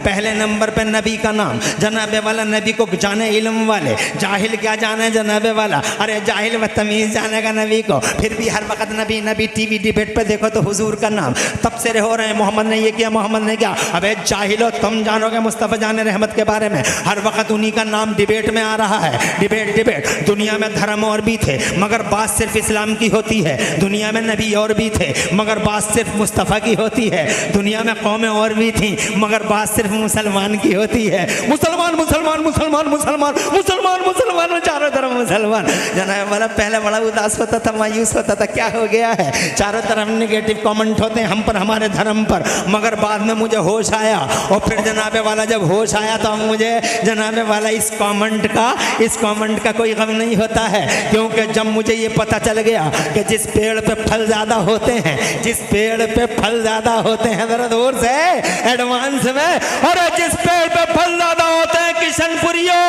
पहले नंबर पे नबी का नाम, जनाबे वाला नबी को जाने इल्म वाले, जाहिल क्या जाने जनाबे वाला। अरे जाहिल व तमीज़ जानेगा नबी को, फिर भी हर वक्त नबी नबी। टीवी डिबेट पे देखो तो हुजूर का नाम तब से हो रहे हैं, मोहम्मद ने ये किया, मोहम्मद ने क्या। अबे जाहिलो, तुम जानोगे मुस्तफ़ा जान रहमत के बारे में, हर वक्त उन्हीं का नाम डिबेट में आ रहा है। Debate debate. दुनिया में धर्म और भी थे मगर बात सिर्फ इस्लाम की होती है। दुनिया में नबी और भी थे मगर बात सिर्फ मुस्तफ़ा की होती है। दुनिया में कौमें और भी थी मगर बात सिर्फ मुसलमान की होती है। मुसलमान मुसलमान मुसलमान मुसलमान मुसलमान मुसलमान, चारों तरफ मुसलमान। जनाब वाला पहले बड़ा उदास होता था, मायूस होता था, क्या हो गया है। चारों तरफ नेगेटिव कमेंट होते हैं हम पर, हमारे धर्म पर। मगर बाद में मुझे होश आया, और फिर जनाबे वाला जब होश आया तो मुझे जनाबे वाला इस कमेंट का कोई गम नहीं होता है। क्योंकि जब मुझे ये पता चल गया कि जिस पेड़ पे फल ज़्यादा होते हैं, जिस पेड़ पे फल ज़्यादा होते हैं, ज़रा दूर से एडवांस में, और जिस पेड़ पे फल ज़्यादा होते हैं किशनपुरियो,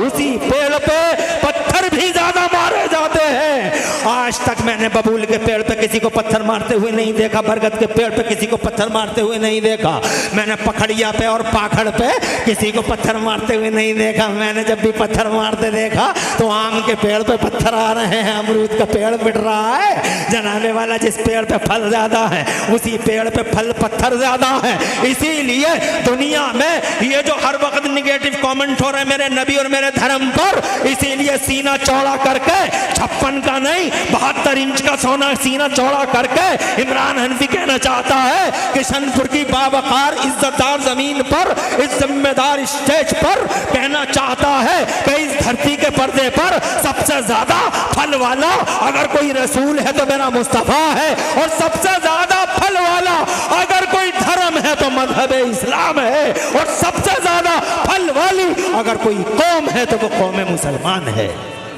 उसी पेड़ पे पत्थर भी ज़्यादा मारे जाते हैं। आज तक मैंने बबूल के पेड़ पे किसी को पत्थर मारते हुए नहीं देखा, बरगद के पेड़ पे किसी को पत्थर मारते हुए नहीं देखा, मैंने पखड़िया पे और पाखड़ पे किसी को पत्थर मारते हुए नहीं देखा। मैंने जब भी पत्थर मारते देखा तो आम के पेड़ पे पत्थर आ रहे हैं, अमरूद का पेड़ पिट रहा है। जनाबे वाला जिस पेड़ पे फल ज्यादा है उसी पेड़ पे फल पत्थर ज्यादा है। इसीलिए दुनिया में ये जो हर वक्त निगेटिव कमेंट हो रहे हैं मेरे नबी और मेरे धर्म पर, इसीलिए सीना चौड़ा करके 56 का नहीं 72 इंच का सोना सीना चौड़ा करके इमरान हनफी कहना चाहता है किशनपुर की बावकार इज्जतदार जमीन पर, इस जिम्मेदार स्टेज पर कहना चाहता है कि इस धरती के पर्दे पर सबसे ज्यादा फल वाला अगर कोई रसूल है तो मेरा मुस्तफा है, और सबसे ज्यादा फल वाला अगर कोई धर्म है तो मजहब इस्लाम है, और सबसे ज्यादा फल वाली अगर कोई कौम है तो वो कौम मुसलमान है।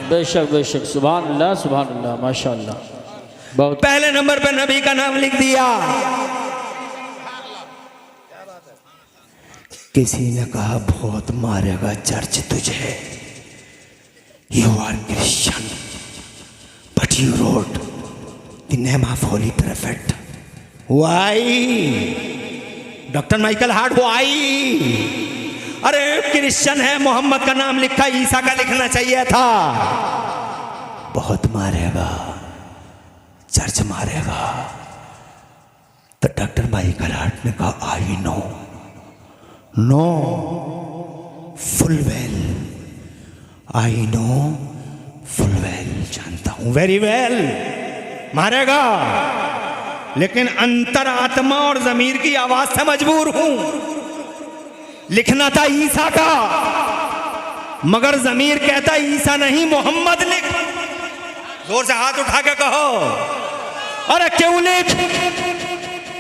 बेशक बेशक, सुभान अल्लाह माशाअल्लाह। बहुत पहले नंबर पे नबी का नाम लिख दिया। किसी ने कहा बहुत मारेगा चर्च तुझे, you are Christian but you wrote the name of holy prophet. Why doctor Michael Hart, why? अरे क्रिश्चियन है, मोहम्मद का नाम लिखा, ईसा का लिखना चाहिए था। बहुत मारेगा, चर्च मारेगा। तो डॉक्टर माइकल हार्ट ने कहा I know full well, I know full well, जानता हूं, वेरी वेल, मारेगा, लेकिन अंतरात्मा और जमीर की आवाज से मजबूर हूं। लिखना था ईसा का, मगर जमीर कहता ईसा नहीं मोहम्मद लिख। जोर से हाथ उठा के कहो, अरे क्यों लिख?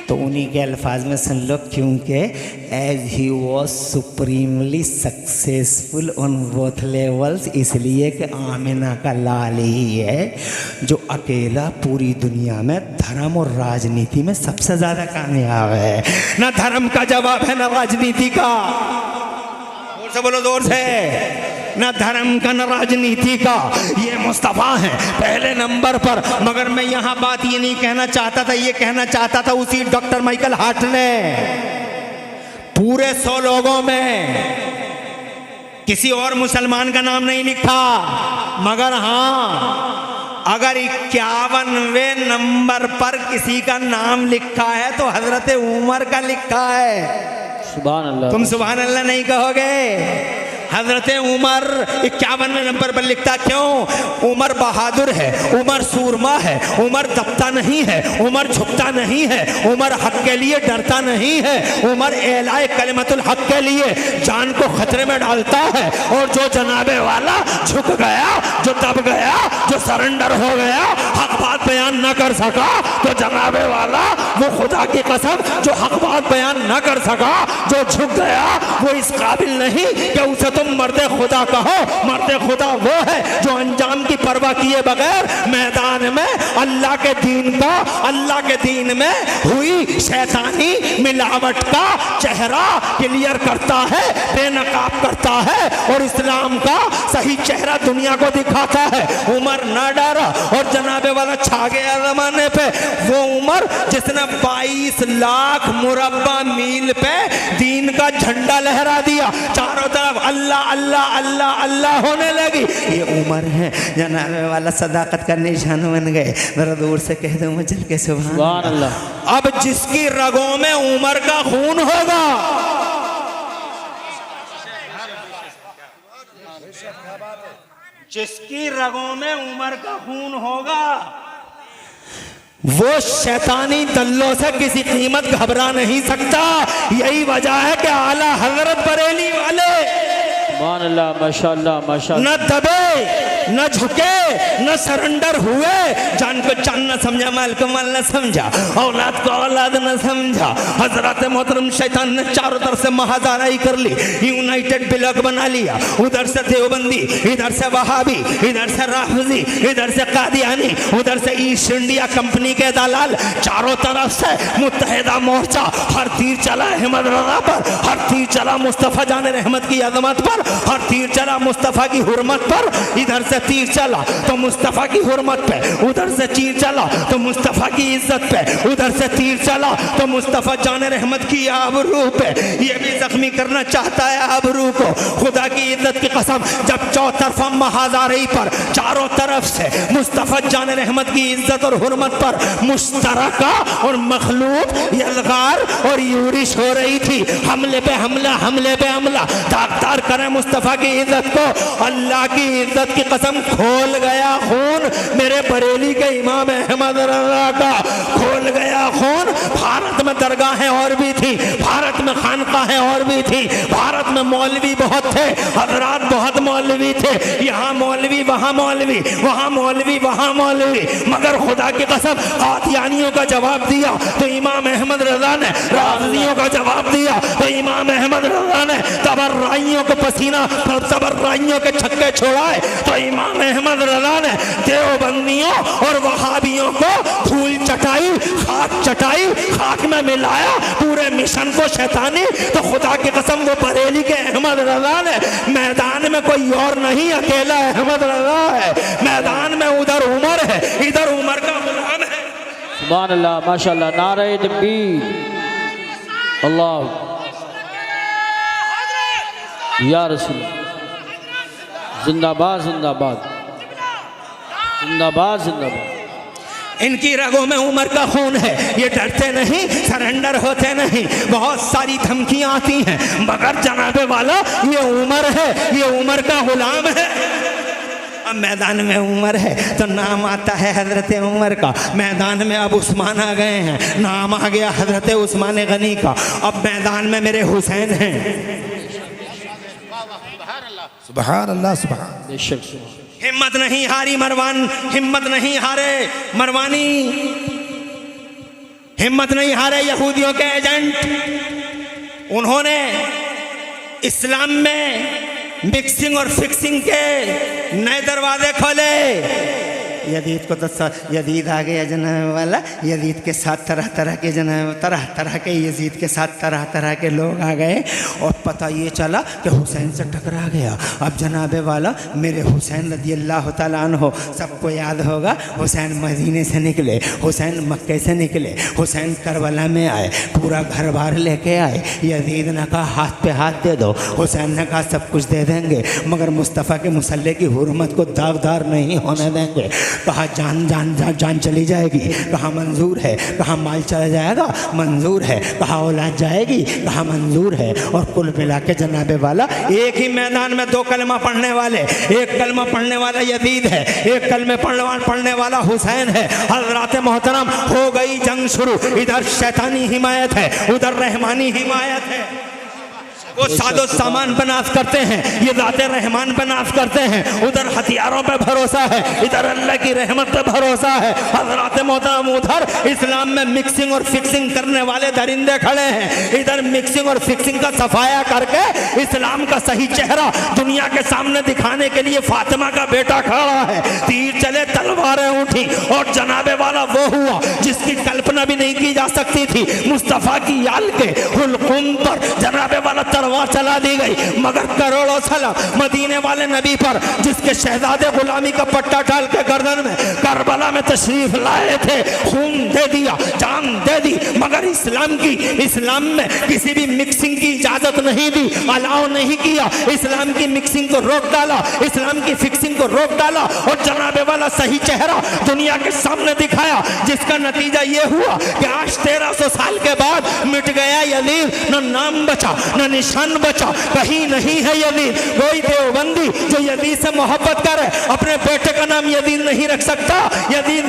तो उन्हीं के अल्फाज में सुन लो, क्योंकि as he was supremely successful on both levels, इसलिए कि आमिना का लाल ही है जो अकेला पूरी दुनिया में धर्म और राजनीति में सबसे ज्यादा कामयाब है। ना धर्म का जवाब है ना राजनीति का, जोर से बोलो, जोर से, ना धर्म का ना राजनीति का, ये मुस्तफा है पहले नंबर पर। मगर मैं यहां बात ये नहीं कहना चाहता था, ये कहना चाहता था उसी डॉक्टर माइकल हार्ट ने पूरे 100 लोगों में किसी और मुसलमान का नाम नहीं लिखा, मगर हाँ अगर 51वें नंबर पर किसी का नाम लिखा है तो हजरत उमर का लिखा है। सुभान अल्लाह। तुम सुभान अल्लाह नहीं कहोगे? हजरत उमर 51वें नंबर पर लिखता। क्यों? उमर बहादुर है, उमर सूरमा है, उमर दबता नहीं है, उमर झुकता नहीं है, उमर हक के लिए डरता नहीं है, उमर एलाए कलिमतुल हक के लिए जान को खतरे में डालता है। और जो जनाबे वाला झुक गया, जो दब गया, जो सरेंडर हो गया, हक बात बयान न कर सका, तो जनाबे वाला वो खुदा की कसम जो हक बात बयान न कर सका, जो झुक गया वो इस काबिल नहीं कि उसे तो तुम मर्द खुदा कहो। मर्द खुदा वो है जो अंजाम की परवाह किए बगैर मैदान में अल्लाह के दीन में हुई शैतानी मिलावट का चेहरा क्लियर करता है, बेनकाब करता है और इस्लाम का सही चेहरा दुनिया को दिखाता है। उमर ना डरा और जनाबे वाला छा गया जमाने पे। वो उमर जिसने 22 लाख मुरब्बा मील पे दीन का झंडा लहरा दिया, चारों तरफ अल्लाह अल्लाह अल्लाह अल्लाह होने लगी। ये उमर है जनाबे वाला, सदाकत का निशान बन गए। जरा दूर से कह दो मचल के सुभान अल्लाह। अब जिसकी रगों में उमर का खून होगा, जिसकी रगों में उमर का खून होगा, वो शैतानी दल्लों से किसी कीमत घबरा नहीं सकता। यही वजह है कि आला हजरत बरेली वाले माशाअल्लाह माशाअल्लाह न दबे न झुके न सरेंडर हुए। जान को जान न समझा, माल को माल न समझा, औलाद को औलाद न समझा। हजरत मोहतरम शैतान ने चारों तरफ से महादाराई कर ली, यूनाइटेड ब्लॉक बना लिया। उधर से देवबंदी, इधर से वहाबी, इधर से राफजी, इधर से कादियानी, उधर से ईस्ट इंडिया कंपनी के दलाल। चारों तरफ से मुत्तहिदा मोर्चा। हर तीर चला अहमद रजा पर, हर तीर चला मुस्तफ़ा जान रहमत की अजमत पर, हर तीर चला मुस्तफ़ा की हुर्मत पर। इधर से तीर चला तो मुस्तफ़ा की हुर्मत पे, उधर से तीर चला तो मुस्तफ़ा की इज्जत पे, उधर से तीर चला तो मुस्तफ़ा जान रहमत की आबरू पे। ये भी जख्मी करना चाहता है आबरू को। खुदा की इज्जत की कसम, जब चौतरफा महाजारी पर चारों तरफ से मुस्तफ़ा जान रहमत की इज्जत और हुर्मत पर मुश्तरका और मखलूक यलगार और यूरिश हो रही थी। हमले पे हमला, हमले पे हमला। दागदार करें मुस्तफ़ा की इज्जत को। अल्लाह की इज्जत की कसम, खोल गया खून मेरे बरेली के इमाम अहमद रज़ा का, खोल गया खून। भारत में दरगाहें और भी थी, भारत में खानकाहें और भी थी, भारत में मौलवी बहुत थे, हजरात बहुत मौलवी थे। यहाँ मौलवी, वहाँ मौलवी, वहाँ मौलवी, वहाँ मौलवी। मगर खुदा की कसम, कादियानियों का जवाब दिया तो इमाम अहमद रज़ा ने, राज़ियों का जवाब दिया तो इमाम अहमद रज़ा ने, तबर्राइयों को पसीना, तबर्राइयों के छक्के छोड़ाए तो इमाम अहमद रज़ा ने, देवबंदियों और वहाबियों को धूल चटाई, खाक चटाई, खाक में मिलाया पूरे मिशन को शैतानी। तो खुदा की कसम, वो बरेली के अहमद रज़ा ने, मैदान में कोई और नहीं, अकेला अहमद रज़ा है मैदान में। उधर उमर है, इधर उमर का गुलाम है। सुभान अल्लाह माशाअल्लाह। नारे तकबीर, अल्लाह या रसूल, जिंदाबाद जिंदाबाद जिंदाबाद जिंदाबाद। इनकी रगों में उमर का खून है, ये डरते नहीं, सरेंडर होते नहीं। बहुत सारी धमकियां आती हैं, मगर जनाबे वाला ये उमर है, ये उमर का गुलाम है। अब मैदान में उमर है तो नाम आता है हजरत उमर का। मैदान में अब उस्मान आ गए हैं, नाम आ गया हजरत उस्मान गनी का। अब मैदान में मेरे हुसैन हैं। सुभान अल्लाह सुभान। बेशक हिम्मत नहीं हारी मरवान, हिम्मत नहीं हारे मरवानी, हिम्मत नहीं हारे यहूदियों के एजेंट। उन्होंने इस्लाम में मिक्सिंग और फिक्सिंग के नए दरवाजे खोले। यजीद को तो यजीद आ गया जनाब वाला, यजीद के साथ तरह तरह के जनाब, तरह तरह के यजीद के साथ तरह तरह के लोग आ गए और पता ये चला कि हुसैन से टकरा गया। अब जनाब वाला मेरे हुसैन रज़ी अल्लाह तआला अन्हो, सबको याद होगा, हुसैन मदीने से निकले, हुसैन मक्के से निकले, हुसैन करबला में आए, पूरा घर बार लेके आए। यजीद ने कहा हाथ पे हाथ दे दो, हुसैन ने कहा सब कुछ दे देंगे मगर मुस्तफ़ा के मुसल्ले की हुर्मत को दागदार नहीं होने देंगे। कहा जान जान जान जान चली जाएगी, कहा मंजूर है, कहा माल चला जाएगा, मंजूर है, कहा औलाद जाएगी, कहा मंजूर है। और कुल मिला के जनाबे वाला एक ही मैदान में दो कलमा पढ़ने वाले, एक कलमा पढ़ने वाला यजीद है, एक कलमे पढ़ने वाला हुसैन है। हज़रात मोहतरम, हो गई जंग शुरू। इधर शैतानी हिमायत है, उधर रहमानी हिमायत है। वो सादो सामान पे नाश करते हैं, ये ज़ाते रहमान पे नाश करते हैं। उधर हथियारों पे भरोसा है, इधर अल्लाह की रहमत पे भरोसा है। हज़रात मोहतरम उधर इस्लाम में मिक्सिंग और फिक्सिंग करने वाले दरिंदे खड़े हैं, इधर मिक्सिंग और फिक्सिंग का सफाया करके इस्लाम का सही चेहरा दुनिया के सामने दिखाने के लिए फातिमा का बेटा खड़ा है। तीर चले तलवारें उठी और जनाबे वाला वो हुआ जिसकी कल्पना भी नहीं की जा सकती थी। मुस्तफ़ा की याल के हुलकुम पर जनाबे वाला तलवार चला दी गई, मगर करोड़ों सलाम मदीने वाले नबी पर जिसके शहजादे गुलामी का पट्टा डाल के गर्दन में करबला में तशरीफ लाए थे। खून दे दिया, जान दे दी, मगर इस्लाम में किसी भी मिक्सिंग की इजाजत नहीं दी, अलाउ नहीं किया। इस्लाम की मिक्सिंग को रोक डाला, इस्लाम की फिक्सिंग को रोक डाला और जनाबे वाला सही चेहरा दुनिया के सामने दिखाया, जिसका नतीजा ये हुआ कि आज 1300 साल के बाद मिट गया यजीद। न नाम बचा न निशान बचा, कहीं नहीं है यजीद। कोई देवबंदी जो यजीद से मोहब्बत करे अपने बेटे का नाम यजीद नहीं रख सकता। यजीद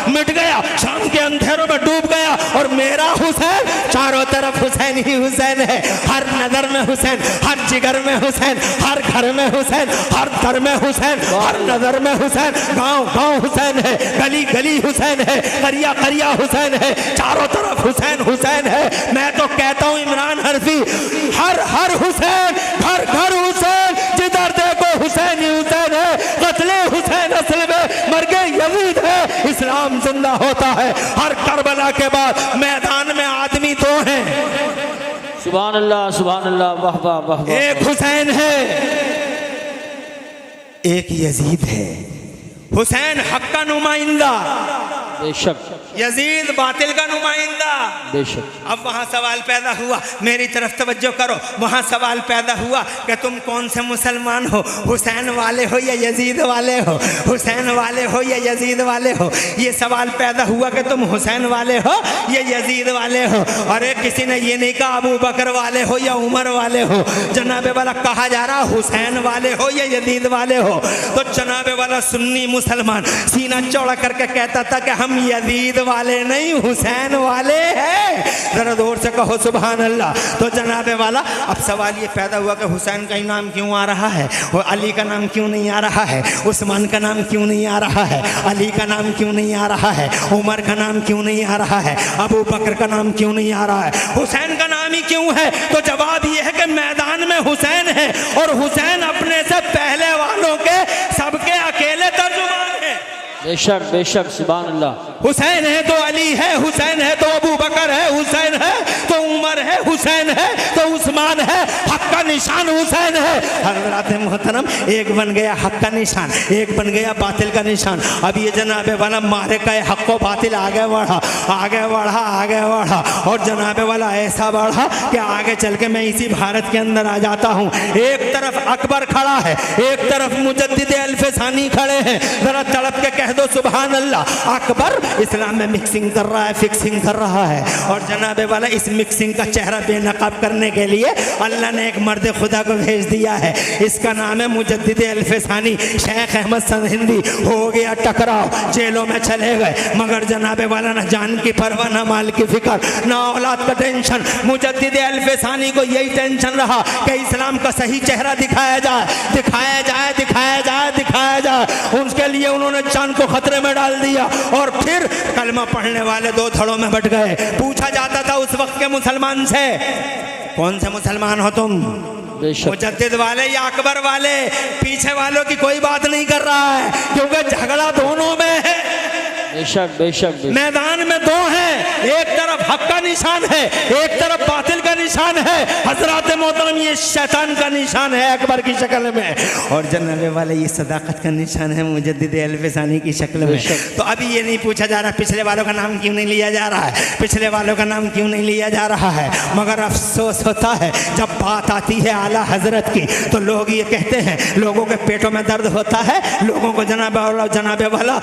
मिट गया, शाम के अंधेरों में डूब गया। और मेरा हुसैन, चारों तरफ हुसैन ही हुसैन है। हर नजर में हुसैन, हर जिगर में हुसैन, हर घर में हुसैन, हर दर में हुसैन, हर नजर में हुसैन, गांव गांव हुसैन है, गली गली हुसैन है, करिया करिया हुसैन है, चारों तरफ हुसैन हुसैन है। मैं तो कहता हूँ इमरान हरफी, हर हर हुसैन, घर घर हुसैन, जिधर देखो हुसैन ही हुसैन है। कत्ले हुसैन असल में मरगे यजीद है, इस्लाम जिंदा होता है। हर करबला के बाद मैदान में आदमी दो हैं, सुभान अल्लाह, वाह वाह वाह वाह। एक हुसैन है, एक यजीद है। हुसैन हक का नुमाइंदा, बेशक यजीद बातिल का नुमाइंदा। बेशक। अब वहाँ सवाल पैदा हुआ, मेरी तरफ तवज्जो करो, वहाँ सवाल पैदा हुआ कि तुम कौन से मुसलमान हो, हुसैन वाले हो या यजीद वाले हो, हुसैन वाले हो या यजीद वाले हो। ये सवाल पैदा हुआ कि तुम हुसैन वाले हो या यजीद वाले हो। अरे किसी ने ये नहीं कहा अबू बकर वाले हो या उमर वाले हो, जनाबे वाला कहा जा रहा हुसैन वाले हो या यजीद वाले हो। तो जनाबे वाला सुन्नी मुसलमान सीना चौड़ा करके कहता था कि हम यजीद वाले नहीं हुसैन वाले हैं। जरा जोर से कहो सुभान अल्लाह। तो जनाबे वाला अब सवाल ये पैदा हुआ कि हुसैन का नाम क्यों आ रहा है, और अली का नाम क्यों नहीं आ रहा है, उस्मान का नाम क्यों नहीं आ रहा है, अली का नाम क्यों नहीं आ रहा है, उमर का नाम क्यों नहीं आ रहा है, अबू बकर का नाम क्यों नहीं आ रहा है, हुसैन का नाम ही क्यों है। तो जवाब ये है कि मैदान में हुसैन है और हुसैन अपने से पहले वालों के सबके अकेले तर्जुमान है। बेशक बेशक, सुभान अल्लाह। हुसैन है तो अली है, हुसैन है तो अबू बकर है, हुसैन है तो उमर है, हुसैन है तो उस्मान है, हक का निशान हुसैन है। हज़रात मोहतरम, एक बन गया हक का निशान, एक बन गया बातिल का निशान। अब ये जनाबे वाला मारे का हक को बातिल आगे बढ़ा आगे बढ़ा आगे बढ़ा, और जनाबे वाला ऐसा बढ़ा कि आगे चल के मैं इसी भारत के अंदर आ जाता हूँ। एक तरफ अकबर खड़ा है, एक तरफ मुजद्दिद अल्फसानी खड़े हैं। जरा तड़प के कह दो सुभान अल्लाह। अकबर इस्लाम में मिक्सिंग कर रहा है, फिक्सिंग कर रहा है, और जनाबे वाला इस मिक्सिंग का चेहरा बेनकाब करने के लिए अल्लाह ने एक मर्द खुदा को भेज दिया है। इसका नाम है मुजद्दिद अल्फसानी, शेख अहमद सरहिंदी। हो गया टकराव, जेलों में चले गए, मगर जनाबे वाला ना जान की परवाह, ना माल की फिक्र, ना औलाद का टेंशन। मुजद्दिद अल्फसानी को यही टेंशन रहा कि इस्लाम का सही चेहरा दिखाया जाए, दिखाया जाए, दिखाया जाए, दिखाया जाए। उसके लिए उन्होंने जान को खतरे में डाल दिया, और फिर कलमा पढ़ने वाले दो धड़ों में बट गए। पूछा जाता था उस वक्त के मुसलमान से, कौन से मुसलमान हो तुम, मुजद्दिद वाले या अकबर वाले। पीछे वालों की कोई बात नहीं कर रहा है, क्योंकि झगड़ा दोनों में है। बेशक बेशक, मैदान में दो हैं, एक तरफ हक का निशान है, एक तरफ बातिल का निशान है। हजरत मोहतरम, ये शैतान का निशान है अकबर की शक्ल में, और जनाबे वाले ये सदाकत का निशान है मुजद्दिद अल्फसानी की शक्ल में। तो अभी ये नहीं पूछा जा रहा पिछले वालों का नाम क्यों नहीं लिया जा रहा है, पिछले वालों का नाम क्यों नहीं लिया जा रहा है, मगर अफसोस होता है जब बात आती है आला हजरत की, तो लोग ये कहते हैं, लोगों के पेटों में दर्द होता है, लोगों को जनाबे वाला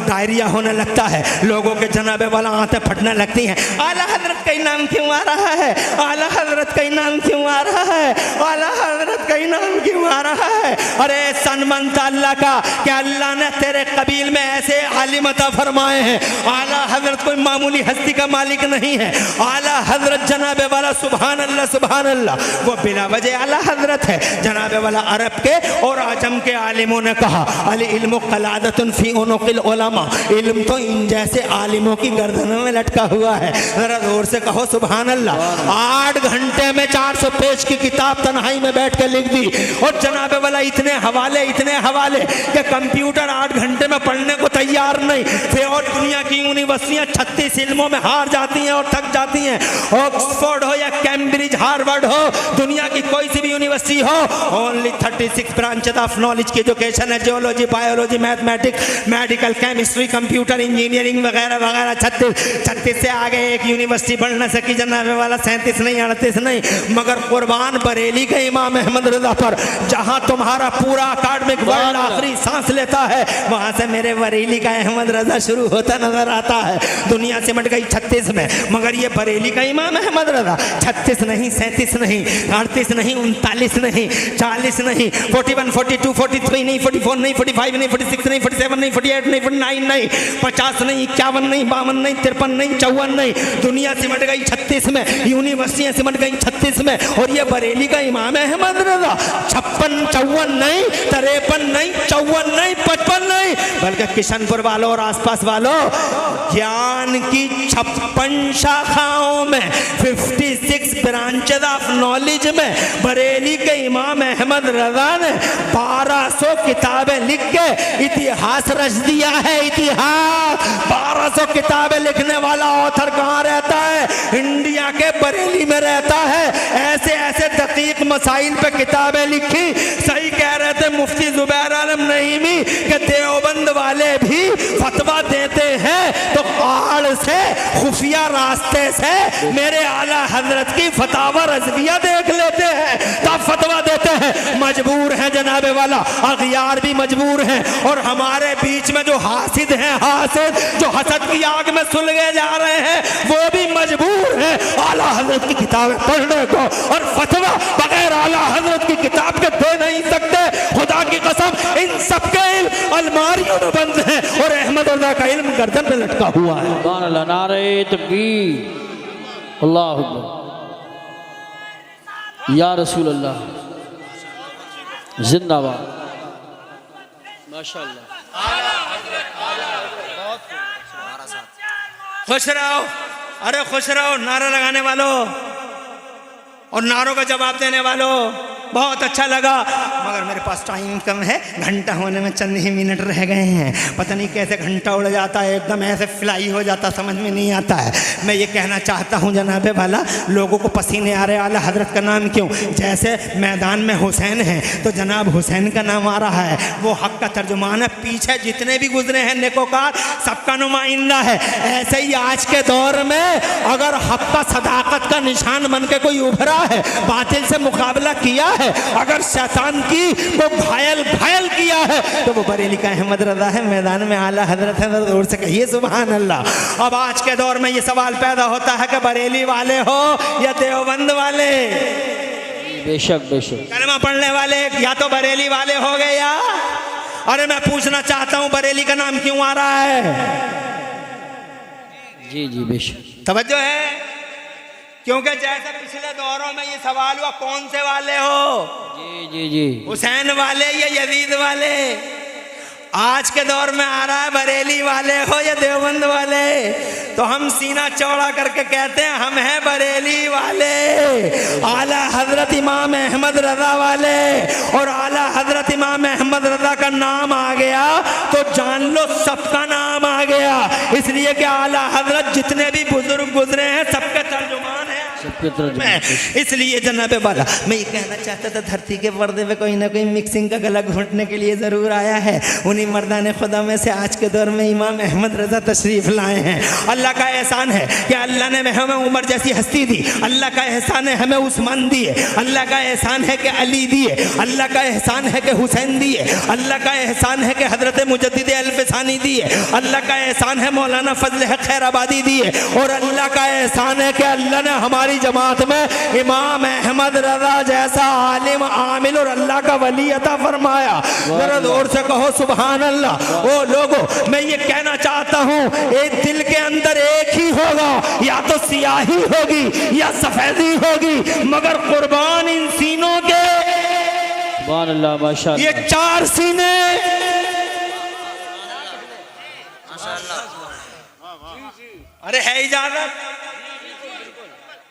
डायरिया होने लगता है, लोगों के जनाबे वाला आंतें फटने लगती हैं। आला हजरत का नाम क्यों आ रहा है, आला हजरत का नाम क्यों आ रहा है, आला हजरत का नाम क्यों आ रहा है। अरे सन एहसान मानता अल्लाह का कि अल्लाह ने तेरे कबील में ऐसे आलिम अता फरमाए हैं। आला हजरत कोई मामूली हस्ती का मालिक नहीं है। आला हजरत जनाबे वाला सुभान अल्लाह वो बिला वजह आला हजरत है। जनाबे वाला अरब के और आजम के आलिमों ने कहा अल इल्मु क़लादतुन फी उनुक़िल उलमा, इल्म तो इन जैसे आलिमों की गर्दनों में लटका हुआ है। जरा जोर से कहो सुभान अल्लाह। 8 घंटे में 400 पेज की किताब तन्हाई में बैठ के लिख दी और जनाबे वाला इतने हवाले कि कंप्यूटर 8 घंटे में पढ़ने को तैयार नहीं। फिर और दुनिया की यूनिवर्सिटियां 36 इल्मों में हार जाती हैं और थक जाती हैं। ऑक्सफोर्ड हो या कैम्ब्रिज हार्वर्ड हो, दुनिया की कोई सी भी यूनिवर्सिटी हो, ओनली 36 ब्रांचेस ऑफ नॉलेज की एजुकेशन है। Geology, biology, mathematics, medical, chemistry, computer engineering वगैरह वगैरह 36 से आगे एक यूनिवर्सिटी बढ़ न सकी जनाबे वाला। 37 नहीं, 38 नहीं, मगर कुर्बान बरेली के इमाम अहमद रजा पर जहां तुम्हारा पूरा अकाडमिक वर्ल्ड आखिरी सांस लेता है, वहां से मेरे बरेली का अहमद रजा शुरू होता नजर आता है। दुनिया सिमट गई 36 में, मगर ये बरेली का इमाम अहमद रजा 36 नहीं, 37 नहीं, 38 नहीं, 39 नहीं, 40 नहीं, 41, 42, 43 नहीं, 44 नहीं, 45 नहीं, 46 नहीं, 47 नहीं, 48 नहीं, 49 नहीं, 50 नहीं, 51 नहीं, 52 नहीं, 53 नहीं, 54 नहीं। दुनिया सिमट गई 36 में, यूनिवर्सिटियां सिमट गई 36 में, और ये बरेली का इमाम अहमद रजा 56, 54 नहीं, 53 नहीं, 54 नहीं, 55 नहीं, बल्कि किशनपुर वालों और आसपास वालों ज्ञान की 56 शाखाओं में 56 ब्रांचेस ऑफ नॉलेज में बरेली के इमाम अहमद रजा ने 1200 किताबें लिख के इतिहास रच दिया है। इतिहास 1200 किताबें लिखने वाला ऑथर कहाँ रहता है? इंडिया के बरेली में रहता है। ऐसे ऐसे दकीक मसाइल पे किताबें लिखी। सही कह रहे थे मुफ्ती जुबैर आलम नईमी कि देवबंद वाले भी फतवा देते हैं तो आड़ से, खुफिया रास्ते से मेरे आला हजरत की फतावा रज़विया देख लेते हैं, तब फतवा देते हैं। मजबूर हैं जनाबे वाला, अगयार भी मजबूर हैं, और हमारे बीच में जो हासिद हैं, हासिद जो हसद की आग में सुलगे जा रहे हैं, वो भी मजबूर हैं आला हजरत की किताबें पढ़ने को, और फतवा बगैर आला हजरत की किताब के दे नहीं सकते। खुदा की कसम इन सबके इल्म अलमारियों में बंद है और अहमद रजा का इल्म गर्दन पे लटका हुआ है। सुभान अल्लाह, नारे तकबीर, अल्लाहु अकबर, या रसूल अल्लाह, जिंदाबाद, माशाअल्लाह। खुश रहो, अरे खुश रहो नारा लगाने वालों और नारों का जवाब देने वालों, बहुत अच्छा लगा, मगर मेरे पास टाइम कम है, घंटा होने में चंद ही मिनट रह गए हैं। पता नहीं कैसे घंटा उड़ जाता है, एकदम ऐसे फ्लाई हो जाता, समझ में नहीं आता है। मैं ये कहना चाहता हूँ जनाबे वाला, लोगों को पसीने आ रहे आला हजरत का नाम क्यों? जैसे मैदान में हुसैन है तो जनाब हुसैन का नाम आ रहा है, वो हक का तर्जुमान है। पीछे जितने भी गुजरे हैं नेकोकार, सबका नुमाइंदा है। ऐसे ही आज के दौर में अगर हक का सदाकत का निशान बन के कोई उभरा है, बातिल से मुकाबला किया है, अगर शैतान की को घायल किया है, तो वो बरेली का अहमद रजा है, मैदान में आला हजरत है। जोर से कहिए सुभान अल्लाह। अब आज के दौर में ये सवाल पैदा होता है कि बरेली वाले हो या देवबंद वाले? बेशक बेशक, कलमा पढ़ने वाले या तो बरेली वाले हो गए या? अरे मैं पूछना चाहता हूं बरेली का नाम क्यों आ रहा है? जी जी बेशक, तवज्जो है, क्योंकि जैसे पिछले दौरों में ये सवाल हुआ कौन से वाले हो, जी जी जी, हुसैन वाले या यजीद वाले? आज के दौर में आ रहा है बरेली वाले हो या देवबंद वाले? तो हम सीना चौड़ा करके कहते हैं हम हैं बरेली वाले, आला हजरत इमाम अहमद रजा वाले। और आला हजरत इमाम अहमद रजा का नाम आ गया तो जान लो सबका नाम आ गया, इसलिए कि आला हजरत जितने भी बुजुर्ग गुजरे हैं सबके तर्जुमान हैं। इसलिए जनाबे वाला मैं ये कहना चाहता था, धरती के पर्दे पे कोई ना कोई मिक्सिंग का गला घोंटने के लिए ज़रूर आया है। उन्हीं मर्दाने खुदा में से आज के दौर में इमाम अहमद रजा तशरीफ़ लाए हैं। अल्लाह का एहसान है कि अल्लाह ने हमें उमर जैसी हस्ती दी, अल्लाह का एहसान है हमें उस्मान दिए, अल्लाह का एहसान है कि अली दिए, अल्लाह का एहसान है कि हुसैन दिए, अल्लाह का एहसान है कि हज़रत मुजद्दिद अल्फ़सानी दिए, अल्लाह का एहसान है मौलाना फजल हक खैराबादी दिए, और अल्लाह का एहसान है कि अल्लाह ने हमारी जमात में इमाम अहमद रजा जैसा आलिम आमिल और अल्लाह का वली अता फरमाया। जरा जोर से कहो सुभान अल्लाह। ओ लोगों, मैं ये कहना चाहता हूँ, एक दिल के अंदर एक ही होगा, या तो सियाही होगी या सफेदी होगी, मगर कुर्बान इन सीनों के सुभान अल्लाह माशाअल्लाह। ये चार सीने। अरे है इजाजत?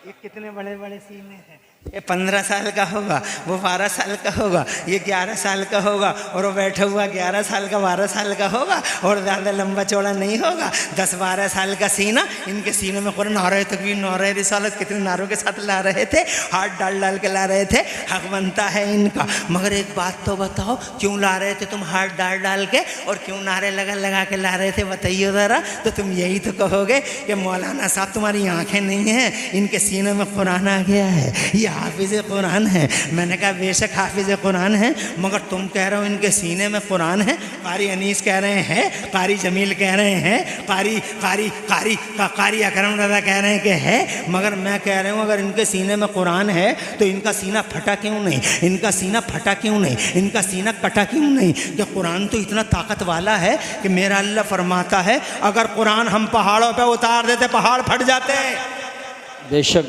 ये कितने बड़े बड़े सीने हैं। ये 15 साल का होगा, वो 12 साल का होगा, ये 11 साल का होगा, और वो बैठा हुआ 11 साल का 12 साल का होगा, और ज़्यादा लंबा चौड़ा नहीं होगा। 10-12 साल का सीना, इनके सीने में कुरान नारे तकबीर नारे रिसालत कितने नारों के साथ ला रहे थे, हाथ डाल डाल के ला रहे थे। हक बनता है इनका। मगर एक बात तो बताओ, क्यों ला रहे थे तुम हाथ डाल डाल के, और क्यों नारे लगा लगा के ला रहे थे, बताइए ज़रा। तो तुम यही तो कहोगे कि मौलाना साहब तुम्हारी आँखें नहीं हैं, इनके सीने में कुरान आ गया है, ये हाफिज़ कुरान है। मैंने कहा बेशक हाफिज़ कुरान है, मगर तुम कह रहे हो इनके सीने में कुरान है। कारी अनीस कह रहे हैं, कारी जमील कह रहे हैं, कारी अकरम रज़ा कह रहे हैं कि है, मगर मैं कह रहा हूँ अगर इनके सीने में कुरान है तो इनका सीना फटा क्यों नहीं, इनका सीना फटा क्यों नहीं, इनका सीना कटा क्यों नहीं? कि कुरान तो इतना ताकत वाला है कि मेरा अल्लाह फरमाता है अगर कुरान हम पहाड़ों पर उतार देते पहाड़ फट जाते। बेशक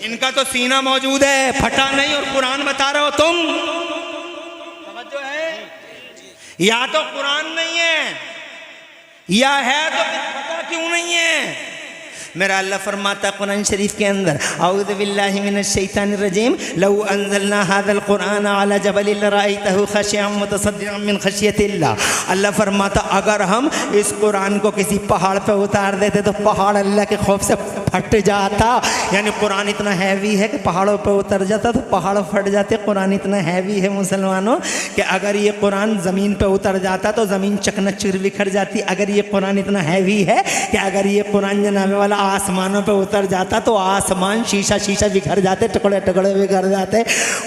इनका तो सीना मौजूद है, फटा नहीं, और कुरान बता रहे हो तुम। समझो है, या तो कुरान नहीं है, या है तो फटा क्यों नहीं है? मेरा अल्लाह फरमाता कुरान शरीफ के अंदर, औज़ु बिल्लाहि मिनश शैतानिर रजीम, लौ अंज़लना हाज़ल कुरान अला जबलिन लरअयतहु खशिअम मुतसद्दिअम मिन खशियतिल्लाह। अल्लाह फरमाता अगर हम इस कुरान को किसी पहाड़ पे उतार देते तो पहाड़ अल्लाह के खौफ से फट जाता। यानी कुरान इतना हैवी है कि पहाड़ों पे उतर जाता तो पहाड़ फट जाते। कुरान इतना हैवी है मुसलमानों कि अगर ये कुरान ज़मीन पे उतर जाता तो ज़मीन चकनाचूर बिखर जाती। अगर ये कुरान इतना हैवी है कि अगर ये कुरान जनाब वाला आसमानों पे उतर जाता तो आसमान शीशा शीशा बिखर जाते, टुकड़े टुकड़े बिखर जाते,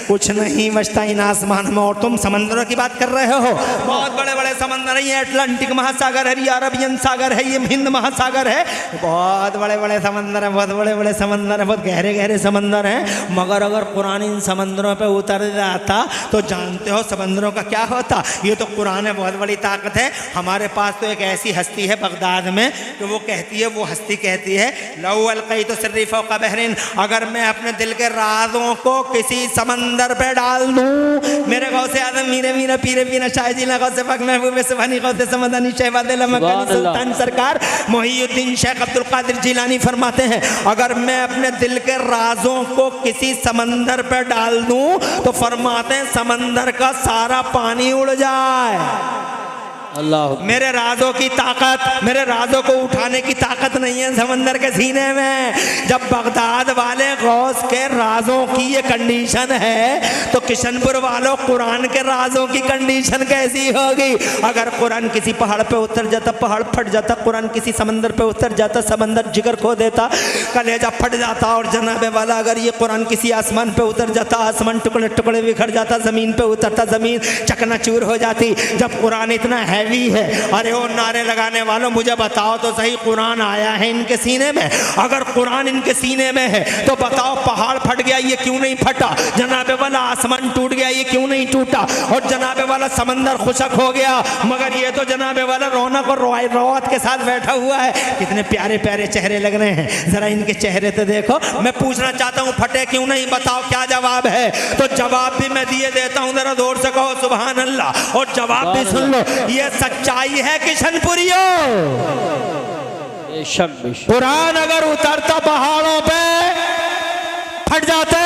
कुछ नहीं बचता इन आसमान में। और तुम समंदरों की बात कर रहे हो, बहुत बड़े बड़े समंदर है, ये अटलांटिक महासागर है, ये अरबियन सागर है, ये हिंद महासागर है, बहुत बड़े बड़े समंदर हैं, बहुत बड़े बड़े समंदर हैं, बहुत गहरे गहरे समंदर हैं। मगर अगर कुरान इन समंदरों पे उतर जाता तो जानते हो समंदरों का क्या होता? ये तो कुरान है, बहुत बड़ी ताकत है। हमारे पास तो एक ऐसी हस्ती है बगदाद में कि वो कहती है, वो हस्ती कहती है लौ अलक़ैतु सिर्री फ़ौक़ बहरिन, अगर मैं अपने दिल के राज़ों को किसी समंदर पे डाल दूँ। मेरे गौसे आज़म मीरे मीरा पीरे पीना शाहजीना गौसे पाक महबूब सुभानी गौसे समदानी शहबाद मकानी सुल्तान सरकार मोहिउद्दीन शेख अब्दुल कादिर जिलानी फरमाते हैं अगर मैं अपने दिल के राज़ों को किसी समंदर पे डाल दूँ तो फरमाते हैं समंदर का सारा पानी उड़ जाए। अल्लाह, मेरे राजों की ताकत, मेरे राजों को उठाने की ताकत नहीं है समंदर के सीने में। जब बगदाद वाले गौस के राजों की ये कंडीशन है तो किशनपुर वालों कुरान के राजों की कंडीशन कैसी होगी? अगर कुरान किसी पहाड़ पे उतर जाता पहाड़ फट जाता, कुरान किसी समंदर पे उतर जाता समंदर जिगर खो देता, कलेजा फट जाता। और जनाबे वाला अगर ये कुरान किसी आसमान पे उतर जाता आसमान टुकड़े टुकड़े बिखर जाता, जमीन पे उतरता जमीन चकनाचूर हो जाती। जब कुरान इतना हैवी है, अरे वो नारे लगाने वालों मुझे बताओ तो सही, कुरान आया है इनके सीने में? अगर कुरान इनके सीने में है तो बताओ पहाड़ फट गया ये क्यों नहीं फटा? जनाबे वाला आसमान टूट गया ये क्यों नहीं टूटा? और जनाबे वाला समंदर खुशक हो गया मगर ये तो जनाबे वाला रौनक और रौअत के साथ बैठा हुआ है। कितने प्यारे प्यारे चेहरे लग रहे हैं, जरा इनके चेहरे तो देखो। मैं पूछना चाहता हूँ फटे क्यों नहीं? बताओ क्या जवाब है? तो जवाब भी मैं दिए देता हूँ, जरा जोर से कहो सुभान अल्लाह। और जवाब भी सुन लो, ये सच्चाई है किशनपुरियो। कुरान अगर उतरता पहाड़ों पे फट जाते